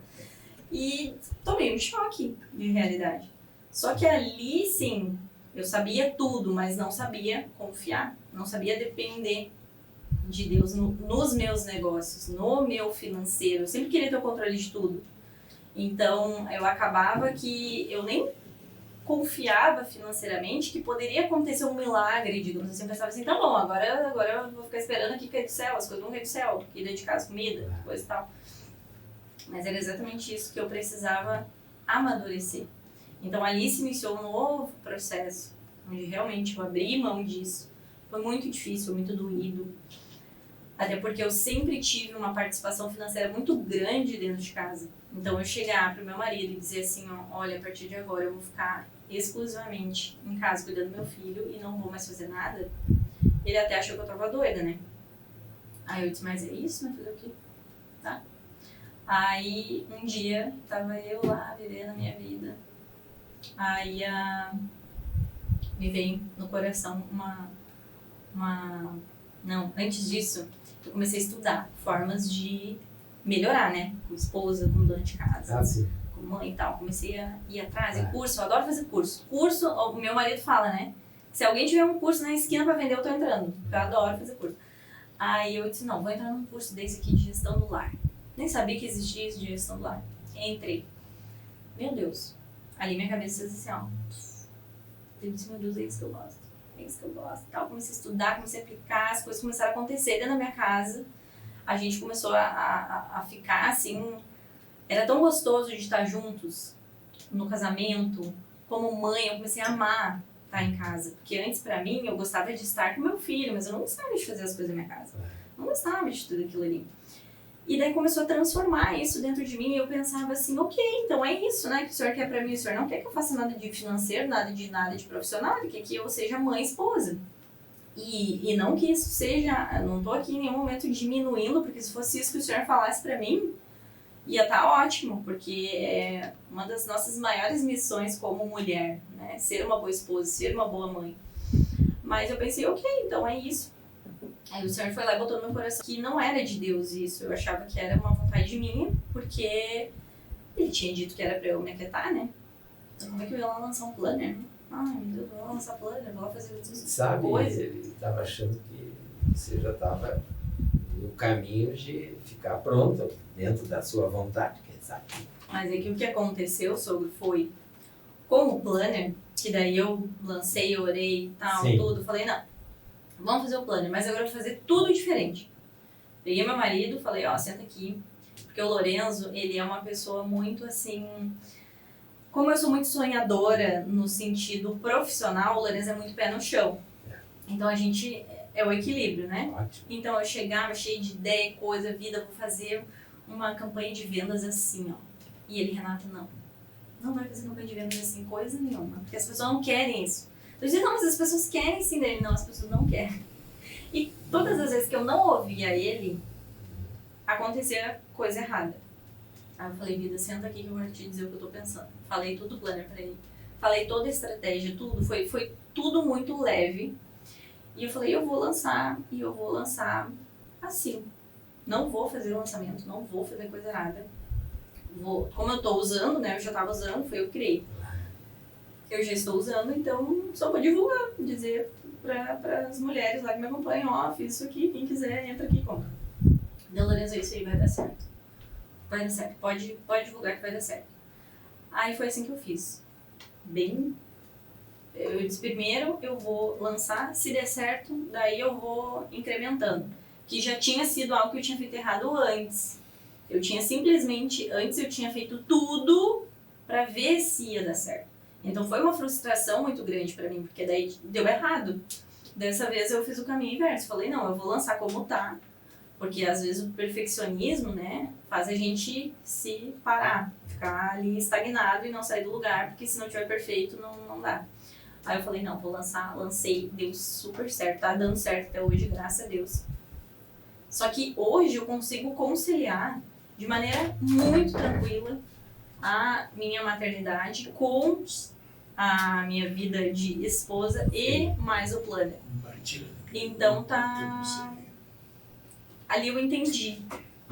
E tomei um choque de realidade. Só que ali, sim, eu sabia tudo, mas não sabia confiar. Não sabia depender de Deus nos meus negócios, no meu financeiro. Eu sempre queria ter o controle de tudo. Então, eu acabava que eu nem confiava financeiramente que poderia acontecer um milagre, digamos assim. Eu pensava assim, tá bom, agora eu vou ficar esperando aqui cair do céu, as coisas vão cair do céu, ir dentro de casa, comida, coisa e tal. Mas era exatamente isso que eu precisava amadurecer. Então, ali se iniciou um novo processo, onde realmente eu abri mão disso. Foi muito difícil, muito doído. Até porque eu sempre tive uma participação financeira muito grande dentro de casa. Então, eu chegar pro meu marido e dizer assim, ó, olha, a partir de agora eu vou ficar exclusivamente em casa cuidando do meu filho e não vou mais fazer nada, ele até achou que eu tava doida, né? Aí eu disse, mas é isso, né? Fazer o quê? Tá. Aí um dia tava eu lá vivendo a minha vida. Aí me veio no coração Não, antes disso, eu comecei a estudar formas de melhorar, né? Como esposa, como dona de casa, como mãe e tal. Comecei a ir atrás de curso, eu adoro fazer curso. Curso, o meu marido fala, né? Se alguém tiver um curso na esquina pra vender, eu tô entrando. Eu adoro fazer curso. Aí eu disse, não, vou entrar num curso desse aqui de gestão do lar. Nem sabia que existia isso de gestão do lar. Entrei. Meu Deus. Ali minha cabeça fez assim, ó. Eu disse, meu Deus, é isso que eu gosto. É isso que eu gosto. Tal. Comecei a estudar, comecei a aplicar, as coisas começaram a acontecer dentro da minha casa. A gente começou a ficar assim. Era tão gostoso de estar juntos no casamento. Como mãe, eu comecei a amar estar em casa. Porque antes, pra mim, eu gostava de estar com meu filho, mas eu não gostava de fazer as coisas da minha casa. Não gostava de tudo aquilo ali. E daí começou a transformar isso dentro de mim e eu pensava assim, ok, então é isso, né, que o senhor quer pra mim. O senhor não quer que eu faça nada de financeiro, nada de profissional, ele quer que eu seja mãe e esposa. E não que isso seja, não tô aqui em nenhum momento diminuindo, porque se fosse isso que o senhor falasse pra mim, ia estar ótimo, porque é uma das nossas maiores missões como mulher, né, ser uma boa esposa, ser uma boa mãe. Mas eu pensei, ok, então é isso. Aí o Senhor foi lá e botou no meu coração que não era de Deus isso. Eu achava que era uma vontade minha, porque ele tinha dito que era pra eu me aquietar, né? Então como é que eu ia lá lançar um planner? Ai, meu Deus, vou lá lançar planner, vou lá fazer outras coisas. Sabe, ele estava achando que você já estava no caminho de ficar pronto dentro da sua vontade, quem sabe? Mas é que o que aconteceu, sogro, foi com o planner, que daí eu lancei, orei e tal, tudo, falei, não. Vamos fazer o planner, mas agora eu vou fazer tudo diferente. Peguei meu marido, falei, ó, senta aqui. Porque o Lorenzo, ele é uma pessoa muito assim... Como eu sou muito sonhadora no sentido profissional, o Lorenzo é muito pé no chão. Então a gente... É o equilíbrio, né? Ótimo. Então eu chegava cheio de ideia, coisa, vida, vou fazer uma campanha de vendas assim, ó. E ele, Renata, não vai fazer campanha de vendas assim, coisa nenhuma. Porque as pessoas não querem isso. Eu dizia, não, mas as pessoas querem sim dele. Não, as pessoas não querem. E todas as vezes que eu não ouvia ele, acontecia coisa errada. Aí eu falei, vida, senta aqui que eu vou te dizer o que eu tô pensando. Falei tudo o planner pra ele. Falei toda a estratégia, tudo. Foi tudo muito leve. E eu falei, eu vou lançar assim. Não vou fazer lançamento, não vou fazer coisa errada. Como eu tô usando, né, eu já tava usando, foi eu que criei. Eu já estou usando, então só vou divulgar, dizer para as mulheres lá que me acompanham, ó, fiz isso aqui, quem quiser entra aqui e compra. Deu, Lorenzo, isso aí vai dar certo. Vai dar certo, pode divulgar que vai dar certo. Aí foi assim que eu fiz. Eu disse, primeiro eu vou lançar, se der certo, daí eu vou incrementando. Que já tinha sido algo que eu tinha feito errado antes. Antes eu tinha feito tudo para ver se ia dar certo. Então foi uma frustração muito grande pra mim, porque daí deu errado. Dessa vez eu fiz o caminho inverso. Falei, não, eu vou lançar como tá. Porque às vezes o perfeccionismo, né, faz a gente se parar, ficar ali estagnado e não sair do lugar, porque se não tiver perfeito, não dá. Aí eu falei, não, vou lançar, lancei, deu super certo, tá dando certo até hoje, graças a Deus. Só que hoje eu consigo conciliar de maneira muito tranquila a minha maternidade com a minha vida de esposa e mais o planner. Então tá... Ali eu entendi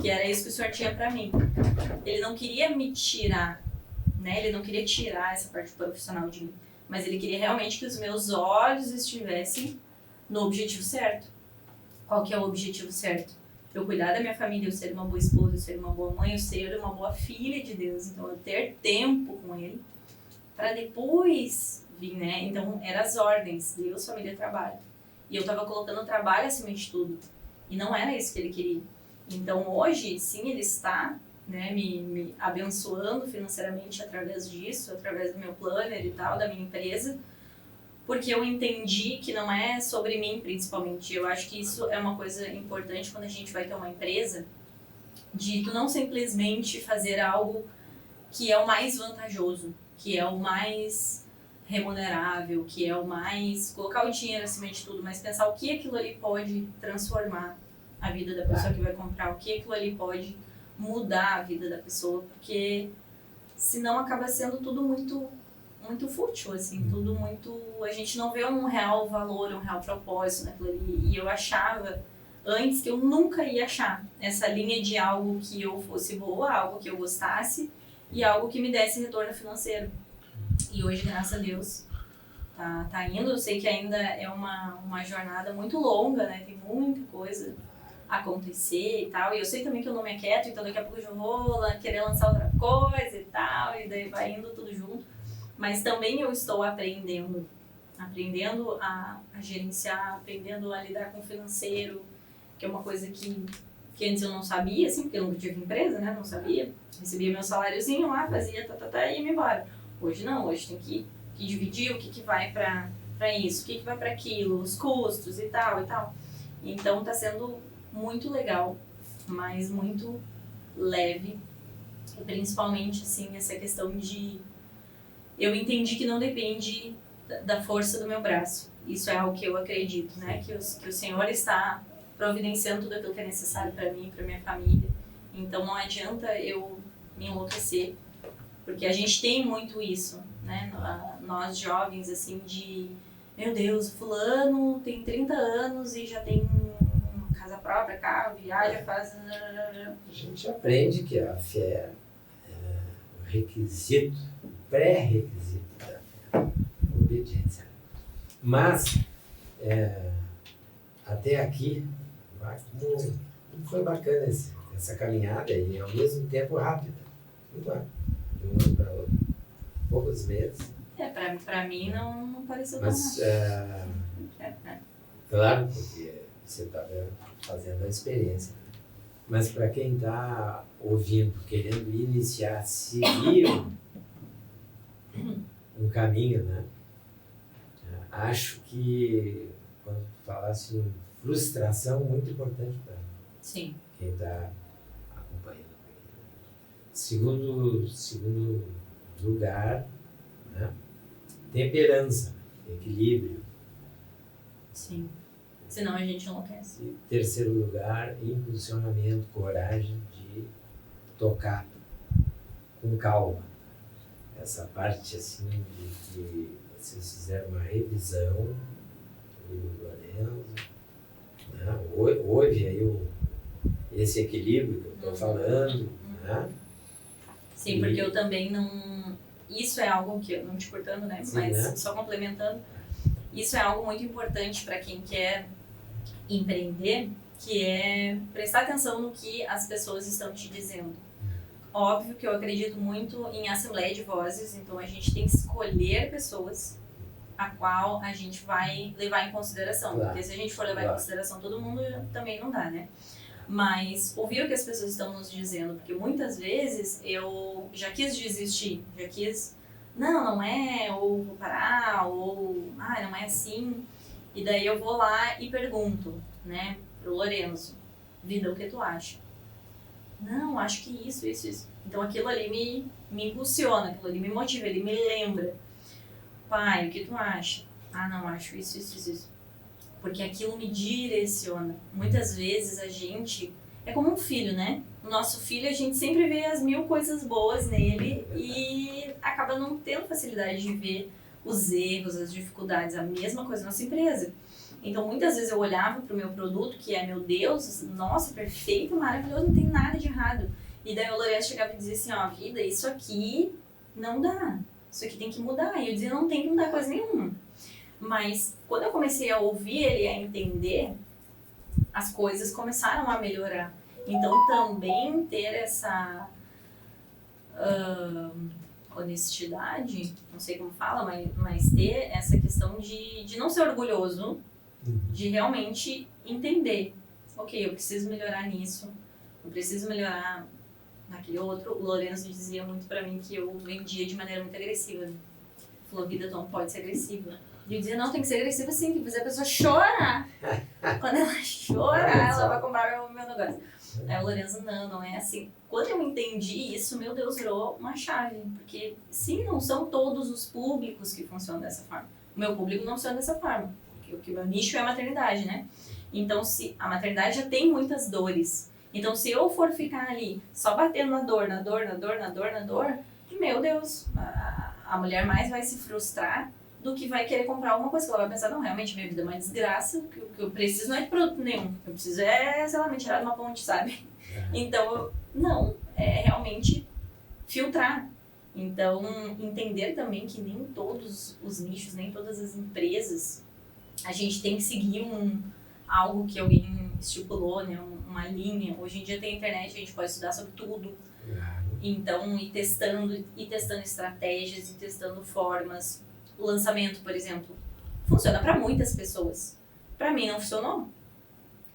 que era isso que o Senhor tinha pra mim. Ele não queria me tirar, né? Ele não queria tirar essa parte profissional de mim. Mas ele queria realmente que os meus olhos estivessem no objetivo certo. Qual que é o objetivo certo? Eu cuidar da minha família, eu ser uma boa esposa, eu ser uma boa mãe, eu ser uma boa filha de Deus. Então, eu ter tempo com Ele para depois vir, né? Então, eram as ordens, Deus, família, trabalho. E eu estava colocando o trabalho acima de tudo. E não era isso que Ele queria. Então, hoje, sim, Ele está, né, me abençoando financeiramente através disso, através do meu planner e tal, da minha empresa. Porque eu entendi que não é sobre mim, principalmente. Eu acho que isso é uma coisa importante quando a gente vai ter uma empresa, de tu não simplesmente fazer algo que é o mais vantajoso, que é o mais remunerável, que é o mais... colocar o dinheiro acima de tudo, mas pensar o que aquilo ali pode transformar a vida da pessoa que vai comprar, o que aquilo ali pode mudar a vida da pessoa, porque senão acaba sendo tudo muito muito fútil, assim, tudo muito... A gente não vê um real valor, um real propósito naquilo ali. E eu achava antes que eu nunca ia achar essa linha de algo que eu fosse boa, algo que eu gostasse e algo que me desse retorno financeiro. E hoje, graças a Deus, tá indo. Eu sei que ainda é uma jornada muito longa, né? Tem muita coisa a acontecer e tal. E eu sei também que eu não me aquieto, então daqui a pouco eu já vou querer lançar outra coisa e tal. E daí vai indo tudo junto. Mas também eu estou aprendendo a gerenciar, aprendendo a lidar com o financeiro, que é uma coisa que antes eu não sabia, assim, porque eu nunca tive empresa, né? Não sabia. Recebia meu saláriozinho lá, fazia e ia me embora. Hoje não, hoje tem que dividir o que vai para isso, o que vai para aquilo, os custos e tal e tal. Então tá sendo muito legal, mas muito leve. E principalmente, assim, essa questão de... Eu entendi que não depende da força do meu braço. Isso é algo que eu acredito, né? Que o Senhor está providenciando tudo aquilo que é necessário para mim, para minha família. Então não adianta eu me enlouquecer, porque a gente tem muito isso, né? Nós jovens, assim, de... Meu Deus, fulano tem 30 anos e já tem casa própria, carro, viaja, faz... A gente aprende que a fé é o requisito, o pré-requisito da fé, a obediência. Mas, até aqui, como foi bacana essa caminhada e ao mesmo tempo rápida. Muito rápido, de um ano para outro. Poucos meses. Pra mim não pareceu tão Mas, rápido. claro, porque você estava fazendo a experiência. Mas para quem está ouvindo, querendo iniciar, seguir um caminho, né? Acho que, quando tu falasse em frustração, muito importante para Sim. quem está acompanhando. Segundo lugar, né? Temperança, equilíbrio. Sim. Senão a gente enlouquece. E terceiro lugar, impulsionamento, coragem de tocar com calma. Essa parte assim de que vocês fizeram uma revisão do Lorenzo, né? Houve aí esse equilíbrio que eu estou falando, né? Sim, porque eu também não... Isso é algo que, não te cortando, né? Sim, Mas né? só complementando, isso é algo muito importante para quem quer empreender, que é prestar atenção no que as pessoas estão te dizendo. Óbvio que eu acredito muito em assembleia de vozes, então a gente tem que escolher pessoas a qual a gente vai levar em consideração. Claro. Porque se a gente for levar em consideração todo mundo, também não dá, né? Mas ouvir o que as pessoas estão nos dizendo, porque muitas vezes eu já quis desistir, já quis, não é, ou vou parar, ou, não é assim. E daí eu vou lá e pergunto, né, pro Lorenzo, vida, o que tu acha? Não, acho que isso. Então aquilo ali me impulsiona, aquilo ali me motiva, ele me lembra. Pai, o que tu acha? Não, acho isso. Porque aquilo me direciona. Muitas vezes a gente... É como um filho, né? O nosso filho, a gente sempre vê as 1000 coisas boas nele e acaba não tendo facilidade de ver os erros, as dificuldades. A mesma coisa na nossa empresa. Então, muitas vezes eu olhava para o meu produto, que é, meu Deus, nossa, perfeito, maravilhoso, não tem nada de errado. E daí o Lourenço chegava e dizia assim, vida, isso aqui não dá. Isso aqui tem que mudar. E eu dizia, não tem que mudar coisa nenhuma. Mas quando eu comecei a ouvir ele, a entender, as coisas começaram a melhorar. Então também ter essa honestidade, não sei como fala, mas ter essa questão de não ser orgulhoso, de realmente entender. Ok, eu preciso melhorar nisso, eu preciso melhorar naquele outro. O Lorenzo dizia muito pra mim que eu vendia de maneira muito agressiva. Ele falou, vida, tu não pode ser agressiva. E eu dizia, não, tem que ser agressiva sim, tem que fazer a pessoa chorar. Quando ela chorar, ela vai comprar o meu negócio. Aí o Lorenzo, não é assim. Quando eu entendi isso, meu Deus, virou uma chave. Porque, sim, não são todos os públicos que funcionam dessa forma. O meu público não funciona dessa forma. Porque o meu nicho é a maternidade, né? Então, se a maternidade já tem muitas dores. Então, se eu for ficar ali só batendo na dor, meu Deus, a mulher mais vai se frustrar do que vai querer comprar alguma coisa. Que ela vai pensar, não, realmente minha vida é uma desgraça, o que eu preciso não é de produto nenhum. Eu preciso sei lá, me tirar de uma ponte, sabe? Então, não, é realmente filtrar. Então, entender também que nem todos os nichos, nem todas as empresas, a gente tem que seguir algo que alguém estipulou, né? Uma linha. Hoje em dia tem internet, a gente pode estudar sobre tudo. Então, ir testando estratégias, ir testando formas. O lançamento, por exemplo, funciona para muitas pessoas. Para mim não funcionou.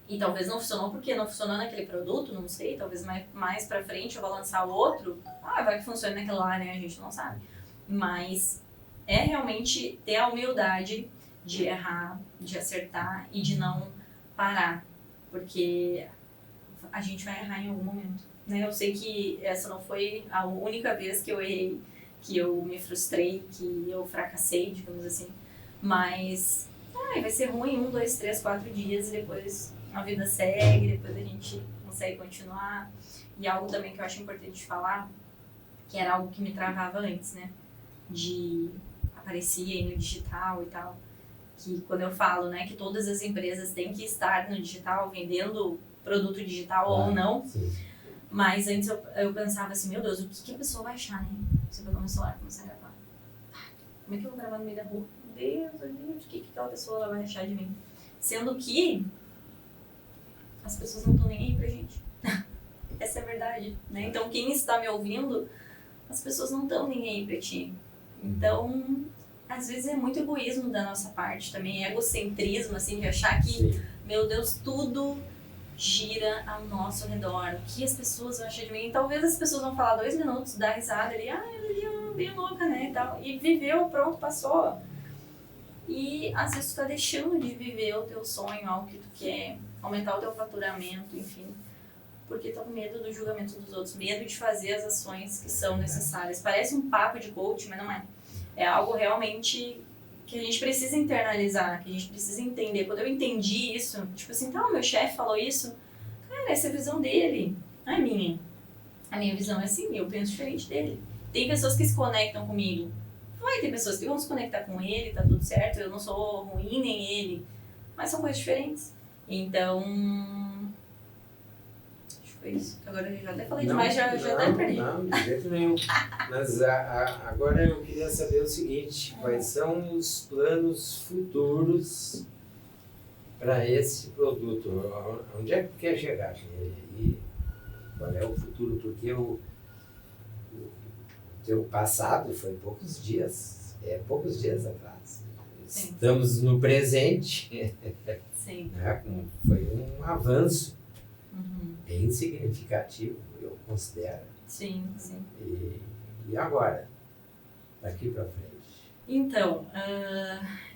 E talvez não funcionou porque não funcionou naquele produto, não sei. Talvez mais pra frente eu vou lançar outro. Vai que funcione naquele lá, né? A gente não sabe. Mas é realmente ter a humildade de errar, de acertar e de não parar. Porque a gente vai errar em algum momento. Né? Eu sei que essa não foi a única vez que eu errei, que eu me frustrei, que eu fracassei, digamos assim. Mas vai ser ruim 1, 2, 3, 4 dias e depois a vida segue, depois a gente consegue continuar. E algo também que eu acho importante falar, que era algo que me travava antes, né? De aparecer aí no digital e tal. Que quando eu falo, né, que todas as empresas têm que estar no digital, vendendo produto digital ou não. Sim. Mas antes eu pensava assim, meu Deus, o que a pessoa vai achar, né? Se eu pegar meu celular e começar a gravar. Como é que eu vou gravar no meio da rua? Meu Deus, o que aquela pessoa vai achar de mim? Sendo que as pessoas não estão nem aí pra gente. Essa é a verdade, né? Então, quem está me ouvindo, as pessoas não estão nem aí pra ti. Então, às vezes é muito egoísmo da nossa parte também, egocentrismo, assim, de achar que, meu Deus, tudo gira ao nosso redor. O que as pessoas vão achar de mim? Talvez as pessoas vão falar 2 minutos, dar risada ali, ela é bem louca, né, e tal. E viveu, pronto, passou. E às vezes tu tá deixando de viver o teu sonho, algo que tu quer, aumentar o teu faturamento, enfim. Porque tá com medo do julgamento dos outros, medo de fazer as ações que são necessárias. Parece um papo de coach, mas não é. É algo realmente que a gente precisa internalizar, que a gente precisa entender. Quando eu entendi isso, tipo assim, tá, o meu chefe falou isso, cara, essa é a visão dele, não é minha. A minha visão é assim, eu penso diferente dele. Tem pessoas que se conectam comigo. Vai ter pessoas que vão se conectar com ele, tá tudo certo, eu não sou ruim nem ele, mas são coisas diferentes. Então, acho que foi isso. Agora eu já até falei demais, já até perdi. Não, de jeito nenhum. Mas agora eu queria saber o seguinte, quais são os planos futuros para esse produto? Onde é que quer chegar com ele? E qual é o futuro? Porque o teu passado foi poucos dias atrás. Sim. Estamos no presente. Sim. Né? Foi um avanço bem significativo, eu considero. Sim, sim. E agora? Daqui para frente? Então,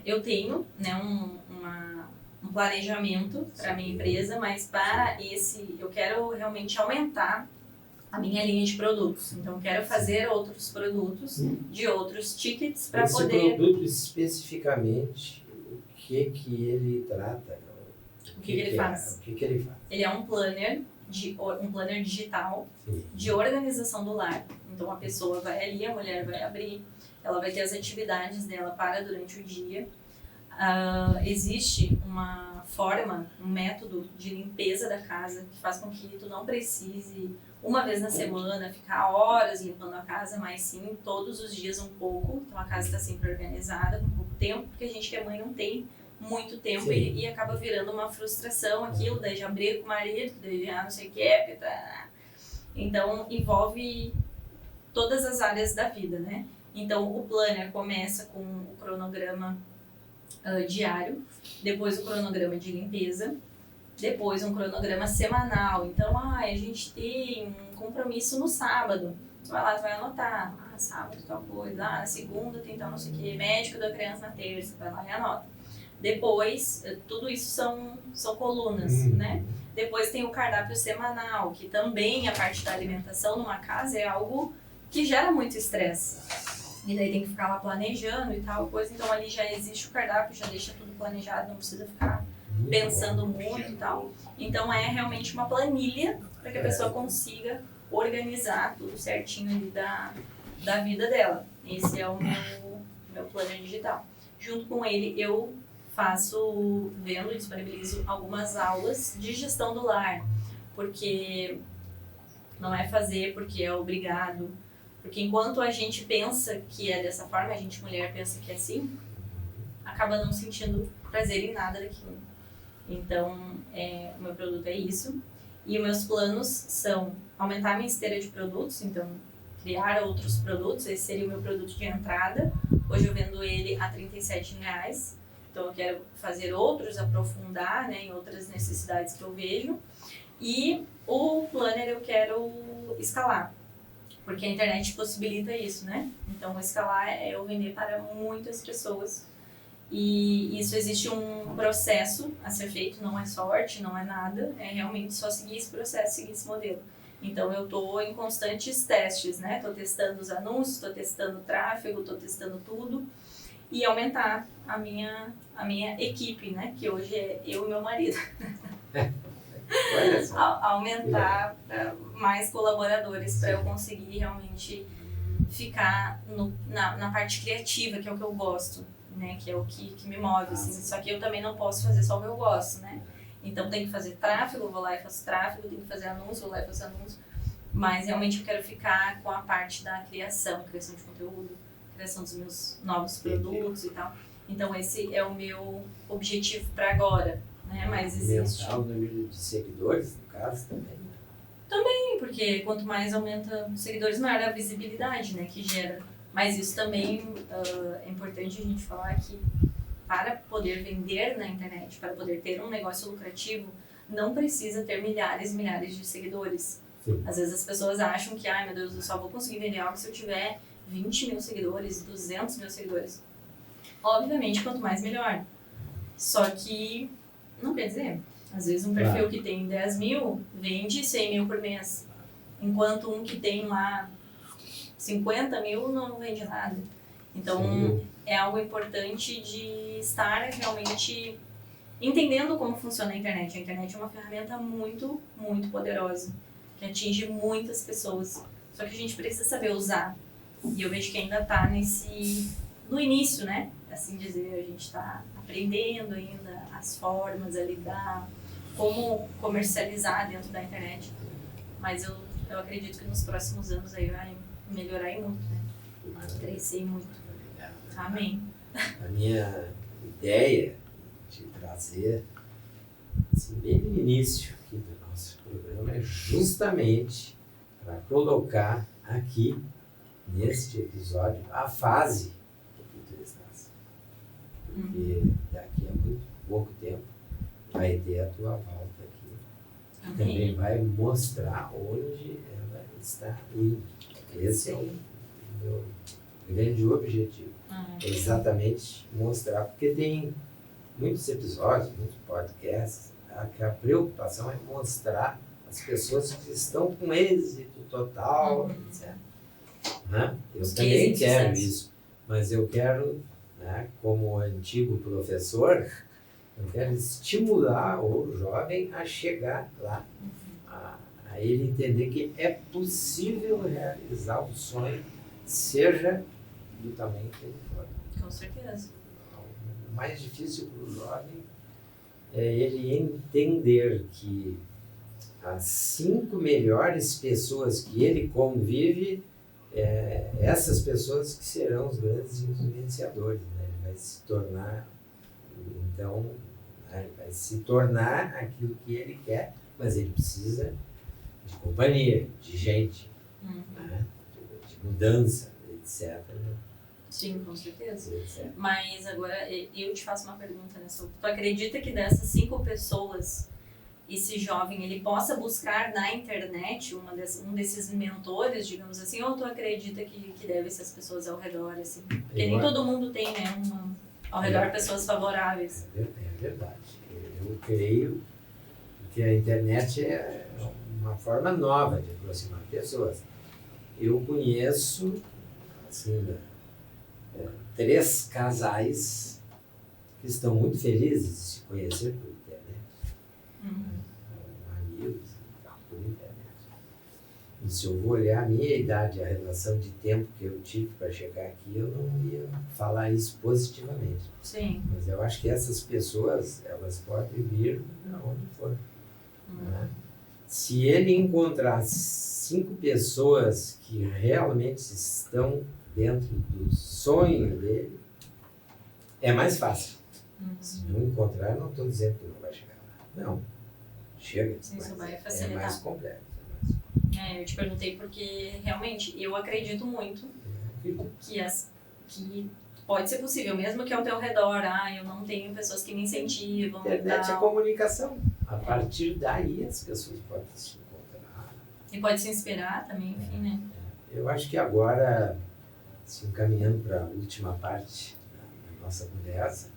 eu tenho, né, um planejamento para minha empresa, mas para eu quero realmente aumentar a minha linha de produtos. Então, quero fazer outros produtos de outros tickets para poder... Esse produto especificamente, o que ele trata? O que ele faz? O que ele faz? Ele é um planner digital de organização do lar. Então, a pessoa vai ali, a mulher vai abrir, ela vai ter as atividades dela para durante o dia. Existe uma forma, um método de limpeza da casa que faz com que tu não precise uma vez na semana ficar horas limpando a casa, mas sim todos os dias um pouco. Então a casa está sempre organizada, com pouco tempo, porque a gente que é mãe não tem muito tempo e acaba virando uma frustração aquilo, daí já briga com o marido, daí já não sei o que, então envolve todas as áreas da vida, né? Então o planner começa com o cronograma diário, depois o cronograma de limpeza, depois um cronograma semanal. Então, a gente tem um compromisso no sábado. Tu vai lá, tu vai anotar. Sábado tal coisa. Na segunda tem tal não sei o que. Médico da criança na terça. Tu vai lá e anota. Depois, tudo isso são colunas, né? Depois tem o cardápio semanal, que também a parte da alimentação numa casa é algo que gera muito estresse. E daí tem que ficar lá planejando e tal coisa. Então ali já existe o cardápio, já deixa tudo planejado, não precisa ficar pensando muito e tal. Então é realmente uma planilha para que a pessoa consiga organizar tudo certinho ali da vida dela. Esse é o meu planner digital. Junto com ele, eu vendo e disponibilizo algumas aulas de gestão do lar, porque não é fazer porque é obrigado, porque enquanto a gente pensa que é dessa forma, a gente mulher pensa que é assim, acaba não sentindo prazer em nada daquilo. Então, o meu produto é isso. E os meus planos são aumentar a minha esteira de produtos, então criar outros produtos. Esse seria o meu produto de entrada. Hoje eu vendo ele a R$37. Então eu quero fazer outros, aprofundar, né, em outras necessidades que eu vejo. E o planner eu quero escalar, porque a internet possibilita isso, né? Então escalar é eu vender para muitas pessoas. E isso existe um processo a ser feito, não é sorte, não é nada, é realmente só seguir esse processo, seguir esse modelo. Então eu estou em constantes testes, né? Estou testando os anúncios, estou testando o tráfego, estou testando tudo e aumentar a minha equipe, né? Que hoje é eu e meu marido. Aumentar para mais colaboradores para eu conseguir realmente ficar na parte criativa, que é o que eu gosto. Né, que é o que me move, assim. Só que eu também não posso fazer só o que eu gosto, né? Então tem que fazer tráfego, eu vou lá e faço tráfego, tem que fazer anúncio, eu vou lá e faço anúncio. Mas realmente eu quero ficar com a parte da criação de conteúdo, criação dos meus novos produtos e tal. Então esse é o meu objetivo para agora, né? Mas existe... Aumentar o número de seguidores, no caso, também. Também, porque quanto mais aumenta os seguidores, maior é a visibilidade, né, que gera. Mas isso também é importante a gente falar que para poder vender na internet, para poder ter um negócio lucrativo, não precisa ter milhares e milhares de seguidores. Sim. Às vezes as pessoas acham que, ai meu Deus, eu só vou conseguir vender algo se eu tiver 20 mil seguidores, 200 mil seguidores. Obviamente, quanto mais melhor. Só que não quer dizer. Às vezes um perfil que tem 10 mil vende 100 mil por mês, enquanto um que tem lá 50 mil não vende nada. Então, é algo importante de estar realmente entendendo como funciona a internet. A internet é uma ferramenta muito, muito poderosa, que atinge muitas pessoas. Só que a gente precisa saber usar. E eu vejo que ainda está no início, né? Assim dizer, a gente está aprendendo ainda as formas a lidar, como comercializar dentro da internet. Mas eu acredito que nos próximos anos aí vai melhorar e muito, né? Crescer muito. Amém. A minha ideia de trazer, assim, bem no início aqui do nosso programa, é justamente para colocar aqui, neste episódio, a fase que tu estás. Porque daqui a muito pouco tempo vai ter a tua volta aqui. Amém. Também vai mostrar onde ela está indo. Esse é o meu grande objetivo. É exatamente mostrar, porque tem muitos episódios, muitos podcasts, que a preocupação é mostrar as pessoas que estão com êxito total, etc. Né? Eu também quero isso, mas eu quero, né, como antigo professor, eu quero estimular o jovem a chegar lá, a ele entender que é possível realizar o sonho, seja do tamanho que ele for. Com certeza. O mais difícil para o jovem é ele entender que as 5 melhores pessoas que ele convive, essas pessoas que serão os grandes influenciadores, né? Ele vai se tornar, então, vai se tornar aquilo que ele quer, mas ele precisa de companhia, de gente, né? de mudança, etc. Sim, com certeza. Etc. Mas agora eu te faço uma pergunta, né? Tu acredita que dessas 5 pessoas, esse jovem, ele possa buscar na internet um desses mentores, digamos assim, ou tu acredita que deve ser as pessoas ao redor, assim? Porque nem todo mundo tem, né, ao redor pessoas favoráveis. É verdade. Eu creio que a internet é uma forma nova de aproximar pessoas. Eu conheço, assim, 3 casais que estão muito felizes de se conhecer por internet. E se eu vou olhar a minha idade, a relação de tempo que eu tive para chegar aqui, eu não ia falar isso positivamente. Sim. Mas eu acho que essas pessoas, elas podem vir de onde for. Né? Se ele encontrar 5 pessoas que realmente estão dentro do sonho dele, é mais fácil. Se não encontrar, eu não estou dizendo que não vai chegar lá. Não, chega. Sim, isso vai É facilitar. mais complexo. Eu te perguntei porque realmente eu acredito muito que pode ser possível, mesmo que ao teu redor, eu não tenho pessoas que me incentivam. A internet é comunicação. A partir daí as pessoas podem se encontrar. E pode se inspirar também, enfim, né? Eu acho que agora, se encaminhando para a última parte da nossa conversa,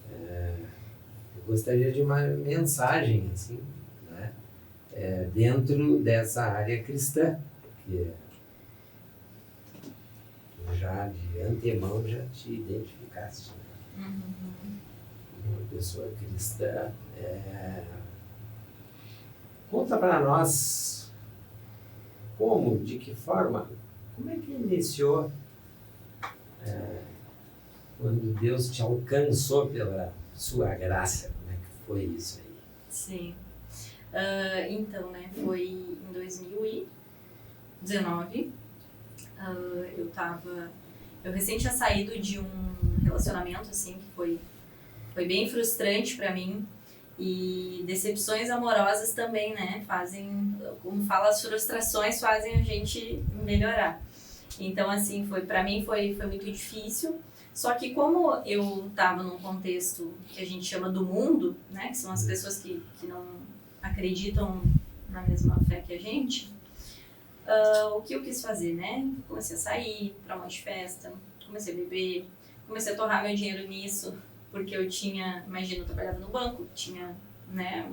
eu gostaria de uma mensagem, assim, né? Dentro dessa área cristã, que já de antemão já te identificaste. Né? Uma pessoa cristã. Conta para nós como, de que forma, como é que iniciou quando Deus te alcançou pela sua graça, como é que foi isso aí? Sim. Então, né, foi em 2019. Eu recém tinha saído de um relacionamento, assim, que foi bem frustrante pra mim. E decepções amorosas também, né, como fala, as frustrações fazem a gente melhorar. Então, assim, pra mim foi muito difícil. Só que como eu estava num contexto que a gente chama do mundo, né, que são as pessoas que não acreditam na mesma fé que a gente, o que eu quis fazer, né? Comecei a sair para um monte de festa, comecei a beber, comecei a torrar meu dinheiro nisso, porque eu tinha, imagina, eu trabalhava no banco, tinha, né,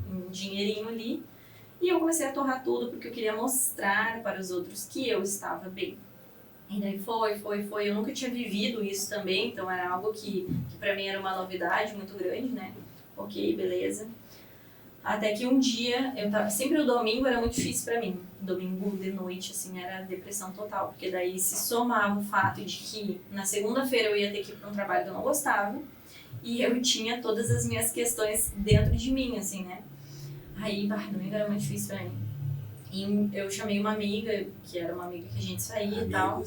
um dinheirinho ali, e eu comecei a torrar tudo porque eu queria mostrar para os outros que eu estava bem. E daí foi, eu nunca tinha vivido isso também, então era algo que para mim era uma novidade muito grande, né? Ok, beleza. Até que um dia, sempre o domingo era muito difícil pra mim. Domingo de noite, assim, era depressão total. Porque daí se somava o fato de que na segunda-feira eu ia ter que ir pra um trabalho que eu não gostava. E eu tinha todas as minhas questões dentro de mim, assim, né? Aí, domingo era muito difícil pra mim. E eu chamei uma amiga, que era uma amiga que a gente saía e tal.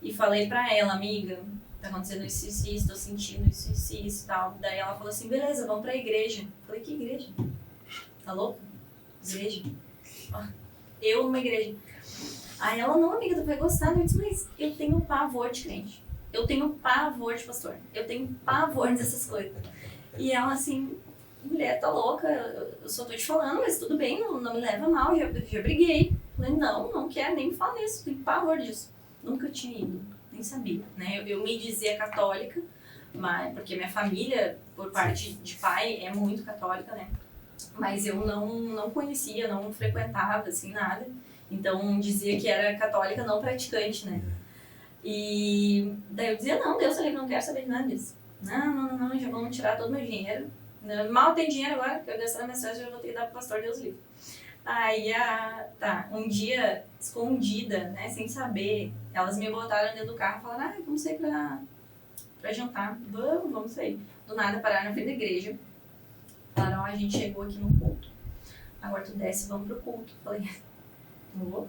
E falei pra ela, amiga, tá acontecendo isso, tô sentindo isso e tal. Daí ela falou assim, beleza, vamos pra igreja. Eu falei, que igreja? Tá louco? Igreja? Eu numa igreja. Aí ela, não, amiga, tu vai gostar. Eu disse, mas eu tenho pavor de crente. Eu tenho pavor de pastor. Eu tenho pavor dessas coisas. E ela assim, mulher, tá louca? Eu só tô te falando, mas tudo bem, não me leva mal. Já briguei. Falei, não quero nem me falar nisso. Tenho pavor disso. Nunca tinha ido, nem sabia. Né? Eu me dizia católica, mas, porque minha família, por parte de pai, é muito católica, né? Mas eu não conhecia, não frequentava, assim, nada. Então, dizia que era católica não praticante, né? E daí eu dizia, não, Deus, eu não quero saber de nada disso. Não, já vão tirar todo o meu dinheiro. Mal tem dinheiro agora, porque eu gastar na mensagem, eu vou ter que dar pro pastor Deus livre. Aí, um dia, escondida, né, sem saber, elas me botaram dentro do carro e falaram, vamos sair pra jantar. Vamos sair. Do nada, pararam na frente da igreja. Falaram, a gente chegou aqui no culto. Agora tu desce, vamos pro culto. Falei, não vou.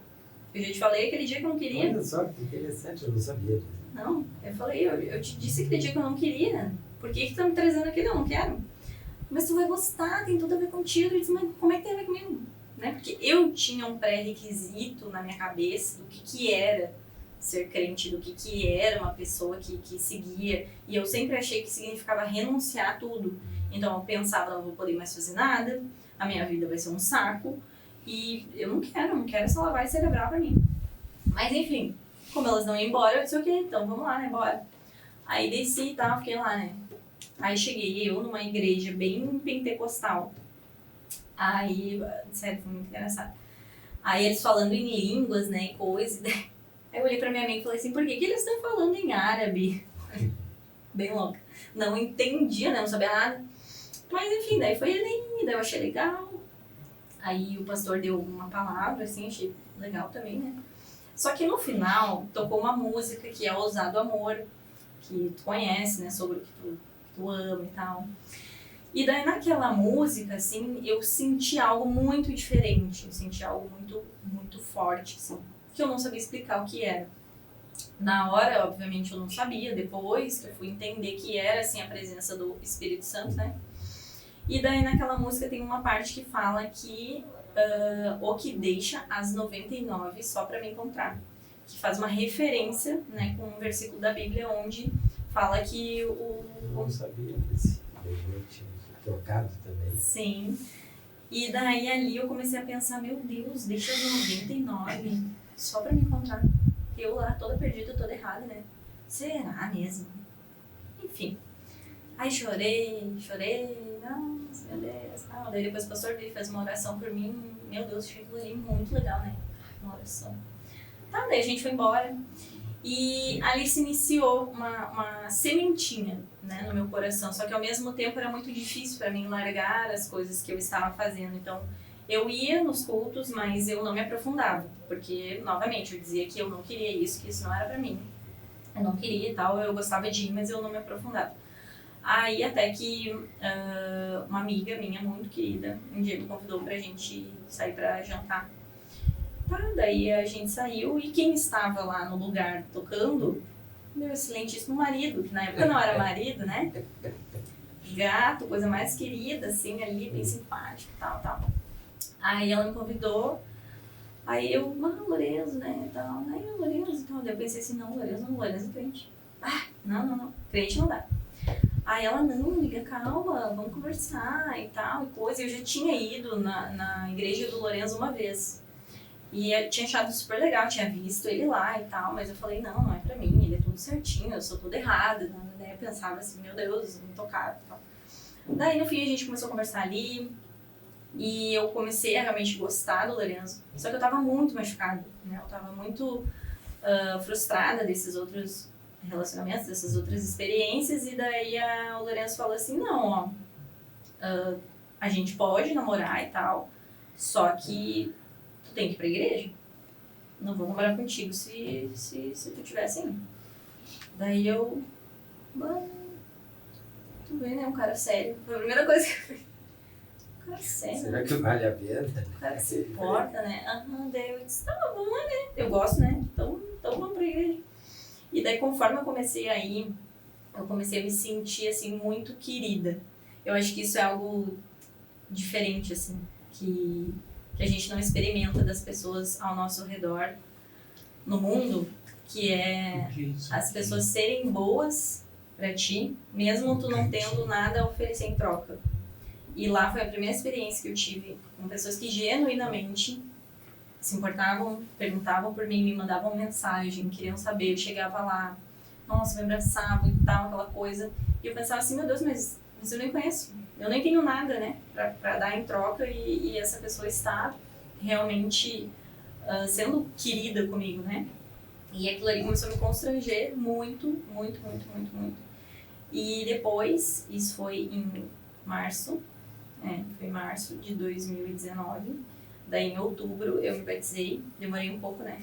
Eu já te falei aquele dia que eu não queria. Olha só, que interessante, eu não sabia. Não, eu falei, eu te disse aquele dia que eu não queria. Por que tá me trazendo aqui? Eu não quero. Mas tu vai gostar, tem tudo a ver contigo. Eu disse, mas como é que tem a ver comigo? Né? Porque eu tinha um pré-requisito na minha cabeça do que era ser crente, do que era uma pessoa que seguia. E eu sempre achei que significava renunciar a tudo. Então eu pensava, não vou poder mais fazer nada, a minha vida vai ser um saco. E eu não quero essa lavagem cerebral pra mim. Mas enfim, como elas não iam embora, eu disse, ok, então vamos lá, né, bora. Aí desci e tal, fiquei lá, né. Aí cheguei eu numa igreja bem pentecostal. Aí, sério, foi muito engraçado. Aí eles falando em línguas, né, e coisa. Aí eu olhei pra minha amiga e falei assim, por que eles estão falando em árabe? Bem louca. Não entendia, né, não sabia nada. Mas enfim, daí foi ali, daí eu achei legal. Aí o pastor deu uma palavra, assim, achei legal também, né? Só que no final, tocou uma música que é Ousado Amor, que tu conhece, né? Sobre o que tu ama e tal. E daí naquela música, assim, eu senti algo muito diferente. Eu senti algo muito, muito forte, assim, que eu não sabia explicar o que era. Na hora, obviamente, eu não sabia. Depois que eu fui entender que era, assim, a presença do Espírito Santo, né? E daí naquela música tem uma parte que fala que o que deixa as 99 só para me encontrar. Que faz uma referência, né, com um versículo da Bíblia onde fala que o... Eu não sabia desse. Eu tinha trocado também. Sim. E daí ali eu comecei a pensar, meu Deus, deixa as 99 só pra me encontrar. Eu lá, toda perdida, toda errada, né? Será mesmo? Enfim. Aí chorei, nossa, meu Deus. Daí depois o pastor veio e fez uma oração por mim. Meu Deus, achei aquilo ali muito legal, né? Uma oração. Tá, daí a gente foi embora. E ali se iniciou uma sementinha, né, no meu coração. Só que ao mesmo tempo era muito difícil para mim largar as coisas que eu estava fazendo. Então eu ia nos cultos, mas eu não me aprofundava. Porque, novamente, eu dizia que eu não queria isso, que isso não era para mim. Eu não queria e tal, eu gostava de ir, mas eu não me aprofundava. Aí até que uma amiga minha muito querida um dia me convidou pra gente sair pra jantar. Tá, daí a gente saiu e quem estava lá no lugar tocando, meu excelentíssimo marido, que na época não era marido, né? Gato, coisa mais querida, assim, ali, bem simpático, tal. Aí ela me convidou, aí eu, Lourenço, né, tal. Aí eu, Lourenço, tal. Daí eu pensei assim, não, Lourenço é crente. Não, crente não dá. Aí ela, não, amiga, calma, vamos conversar e tal, e coisa. Eu já tinha ido na igreja do Lourenço uma vez. E eu tinha achado super legal, tinha visto ele lá e tal, mas eu falei, não é pra mim, ele é tudo certinho, eu sou toda errada. Daí eu pensava assim, meu Deus, me tocava e tal. Daí no fim a gente começou a conversar ali, e eu comecei a realmente gostar do Lourenço. Só que eu tava muito machucada, né? Eu tava muito frustrada desses outros relacionamentos, dessas outras experiências, e daí o Lourenço falou assim, não, a gente pode namorar e tal, só que tu tem que ir pra igreja. Não vou namorar contigo se tu tiver assim. Daí eu... Tu vê, né? Um cara sério. Foi a primeira coisa que eu falei. Um cara sério. Será que vale a pena? O cara se importa, né? Daí eu disse, tá, vamos lá, né? Eu gosto, né? Então vamos pra igreja. E daí conforme eu comecei a ir, eu comecei a me sentir, assim, muito querida. Eu acho que isso é algo diferente, assim, que a gente não experimenta das pessoas ao nosso redor no mundo, que é as pessoas serem boas pra ti, mesmo tu não tendo nada a oferecer em troca. E lá foi a primeira experiência que eu tive com pessoas que genuinamente se importavam, perguntavam por mim, me mandavam mensagem, queriam saber, eu chegava lá, nossa, me abraçavam e tal, aquela coisa. E eu pensava assim, meu Deus, mas eu nem conheço. Eu nem tenho nada, né, pra dar em troca e essa pessoa está realmente sendo querida comigo, né? E aquilo ali começou a me constranger muito. E depois, isso foi em março, foi março de 2019. Daí em outubro eu me batizei, demorei um pouco, né?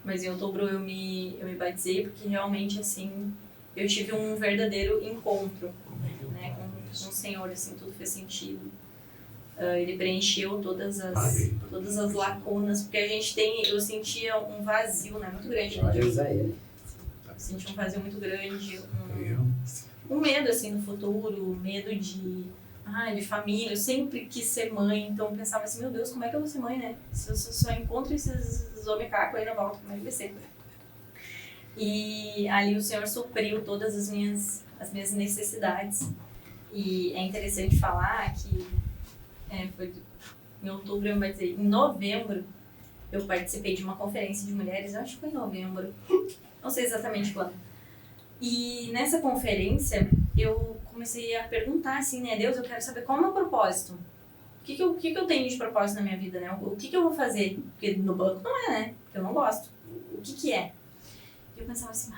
Mas em outubro eu me batizei porque realmente, assim, eu tive um verdadeiro encontro, né, com o Senhor, assim, tudo fez sentido. Ele preencheu todas as lacunas, porque a gente eu sentia um vazio, né, muito grande. Glórias a ele. Eu sentia um vazio muito grande, um medo, assim, no futuro, medo de família. Eu sempre quis ser mãe, então eu pensava assim, meu Deus, como é que eu vou ser mãe, né? Se eu só encontro esses homens cacos aí na volta, como é que vai ser? E ali o Senhor supriu todas as minhas necessidades. E é interessante falar que foi em outubro eu me batizei. Em novembro eu participei de uma conferência de mulheres, eu acho que foi em novembro, não sei exatamente quando. E nessa conferência eu comecei a perguntar assim, né, Deus, eu quero saber qual é o meu propósito. O que eu tenho de propósito na minha vida, né? O que eu vou fazer? Porque no banco não é, né? Porque eu não gosto. O que é? E eu pensava assim,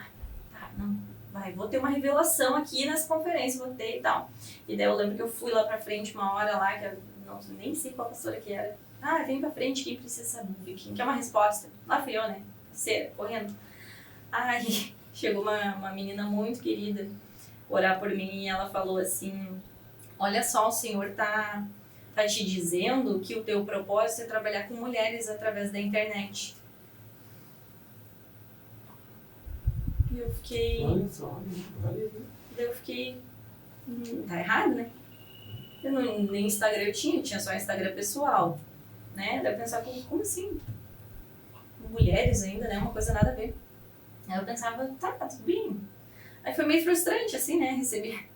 vou ter uma revelação aqui nessa conferência, vou ter e tal. E daí eu lembro que eu fui lá pra frente uma hora lá, que eu nem sei qual pastora que era. Vem pra frente, quem precisa saber, quem quer uma resposta. Lá fui eu, né? Correndo. Aí chegou uma menina muito querida orar por mim e ela falou assim, olha só, o Senhor tá te dizendo que o teu propósito é trabalhar com mulheres através da internet. E eu fiquei... Olha só, olha aí. Daí eu fiquei... tá errado, né? Nem Instagram eu tinha só Instagram pessoal, né? Daí eu pensava, como assim? Mulheres ainda, né? Uma coisa nada a ver. Aí eu pensava, tá, tudo bem. Aí foi meio frustrante, assim, né? Receber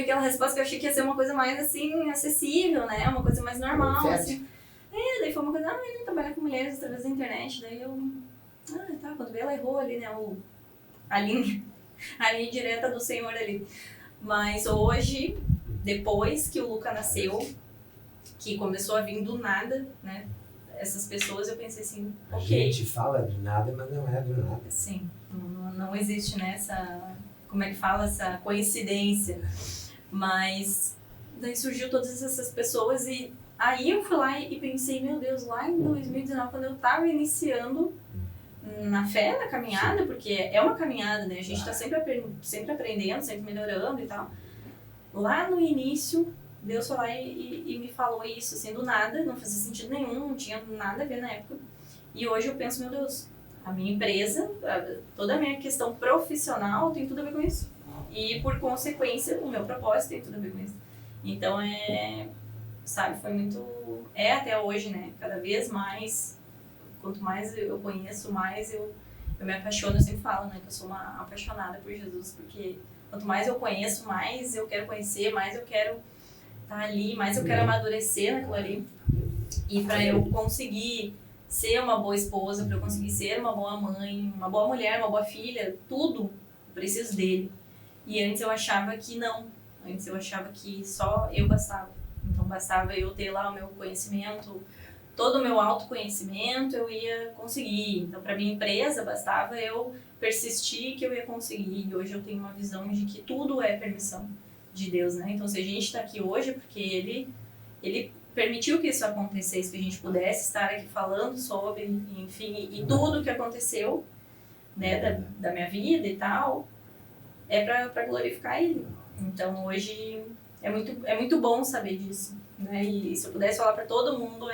aquela resposta que eu achei que ia ser uma coisa mais, assim, acessível, né? Uma coisa mais normal, assim. Daí foi uma coisa, não trabalhar com mulheres através da internet. Daí eu, tá, quando veio ela errou ali, né? A linha direta do Senhor ali. Mas hoje, depois que o Luca nasceu, que começou a vir do nada, né? Essas pessoas, eu pensei assim, A gente fala do nada, mas não é do nada. Sim, não existe, né, como é que fala, essa coincidência. Mas daí surgiu todas essas pessoas e aí eu fui lá e pensei, meu Deus, lá em 2019, quando eu tava iniciando na fé, na caminhada, porque é uma caminhada, né, a gente tá sempre aprendendo, sempre melhorando e tal. Lá no início, Deus foi lá e me falou isso, assim, do nada, não fazia sentido nenhum, não tinha nada a ver na época. E hoje eu penso, meu Deus, a minha empresa, toda a minha questão profissional tem tudo a ver com isso. E, por consequência, o meu propósito tem tudo a ver com isso. Então, sabe, foi muito... até hoje, né? Cada vez mais, quanto mais eu conheço, mais eu me apaixono. Eu sempre falo, né, que eu sou uma apaixonada por Jesus, porque quanto mais eu conheço, mais eu quero conhecer, mais eu quero estar ali, mais eu quero amadurecer naquilo ali. E para eu conseguir ser uma boa esposa, para eu conseguir ser uma boa mãe, uma boa mulher, uma boa filha, tudo, eu preciso dele. E antes eu achava que não, antes eu achava que só eu bastava. Então bastava eu ter lá o meu conhecimento, todo o meu autoconhecimento eu ia conseguir. Então para minha empresa bastava eu persistir que eu ia conseguir. E hoje eu tenho uma visão de que tudo é permissão de Deus, né? Então se a gente está aqui hoje é porque Ele permitiu que isso acontecesse, que a gente pudesse estar aqui falando sobre, enfim, e tudo que aconteceu, né, da minha vida e tal, é para glorificar Ele. Então, hoje, é muito bom saber disso, né, e se eu pudesse falar para todo mundo,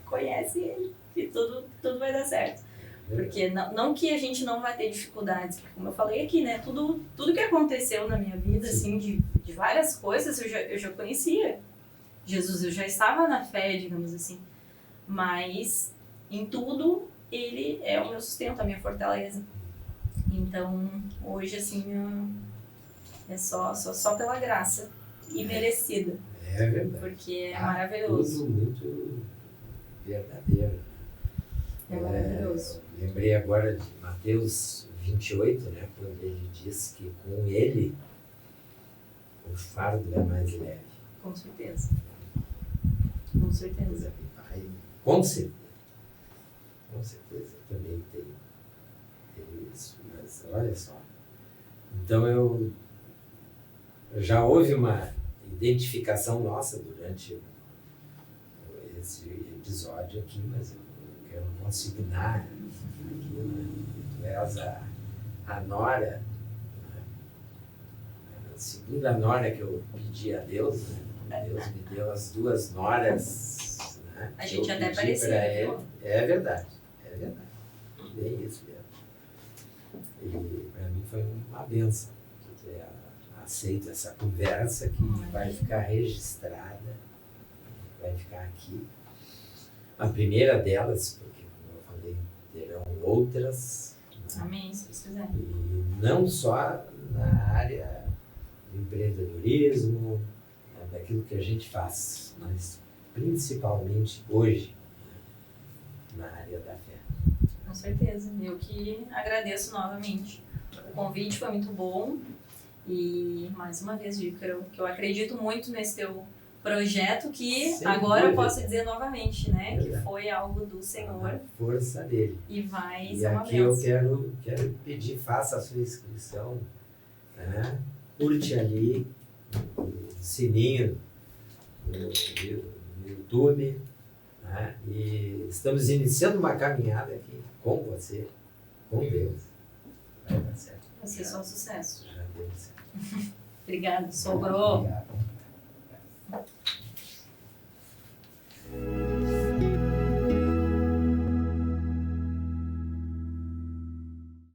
conhece Ele, que tudo vai dar certo. Porque não que a gente não vai ter dificuldades, porque como eu falei aqui, né, tudo que aconteceu na minha vida, assim, de várias coisas, eu já conhecia. Jesus, eu já estava na fé, digamos assim, mas em tudo ele é o meu sustento, a minha fortaleza. Então, hoje, assim, é só pela graça e merecida. É verdade. Porque é maravilhoso. Tudo muito verdadeiro. É maravilhoso. Lembrei agora de Mateus 28, né, quando ele diz que com ele o fardo é mais leve. Com certeza. Com certeza. Com certeza. Com certeza também tenho isso. Mas olha só. Então já houve uma identificação nossa durante esse episódio aqui, mas eu não consigo nada aqui, né? Tu és a nora, né? A segunda nora que eu pedi a Deus, né? Deus me deu as duas noras, né? A gente até parecia. É verdade. Bem isso mesmo. E para mim foi uma bênção ter aceito essa conversa que vai ficar registrada, vai ficar aqui. A primeira delas, porque como eu falei, terão outras. Né? Amém, se Deus quiser. E não só na área do empreendedorismo, daquilo que a gente faz, mas principalmente hoje, na área da fé. Com certeza. Eu que agradeço novamente. O convite foi muito bom e, mais uma vez, digo que eu acredito muito nesse teu projeto que Sem agora eu dúvida. posso dizer novamente, né? Que Verdade. foi algo do Senhor A força dele. e vai E ser uma aqui eu bênção. quero pedir, faça a sua inscrição, né? Curte ali o sininho no YouTube, né? E estamos iniciando uma caminhada aqui com você, com Deus. Vai dar certo. Vai ser só um sucesso. Já deu certo. Obrigada, sobrou. Obrigado.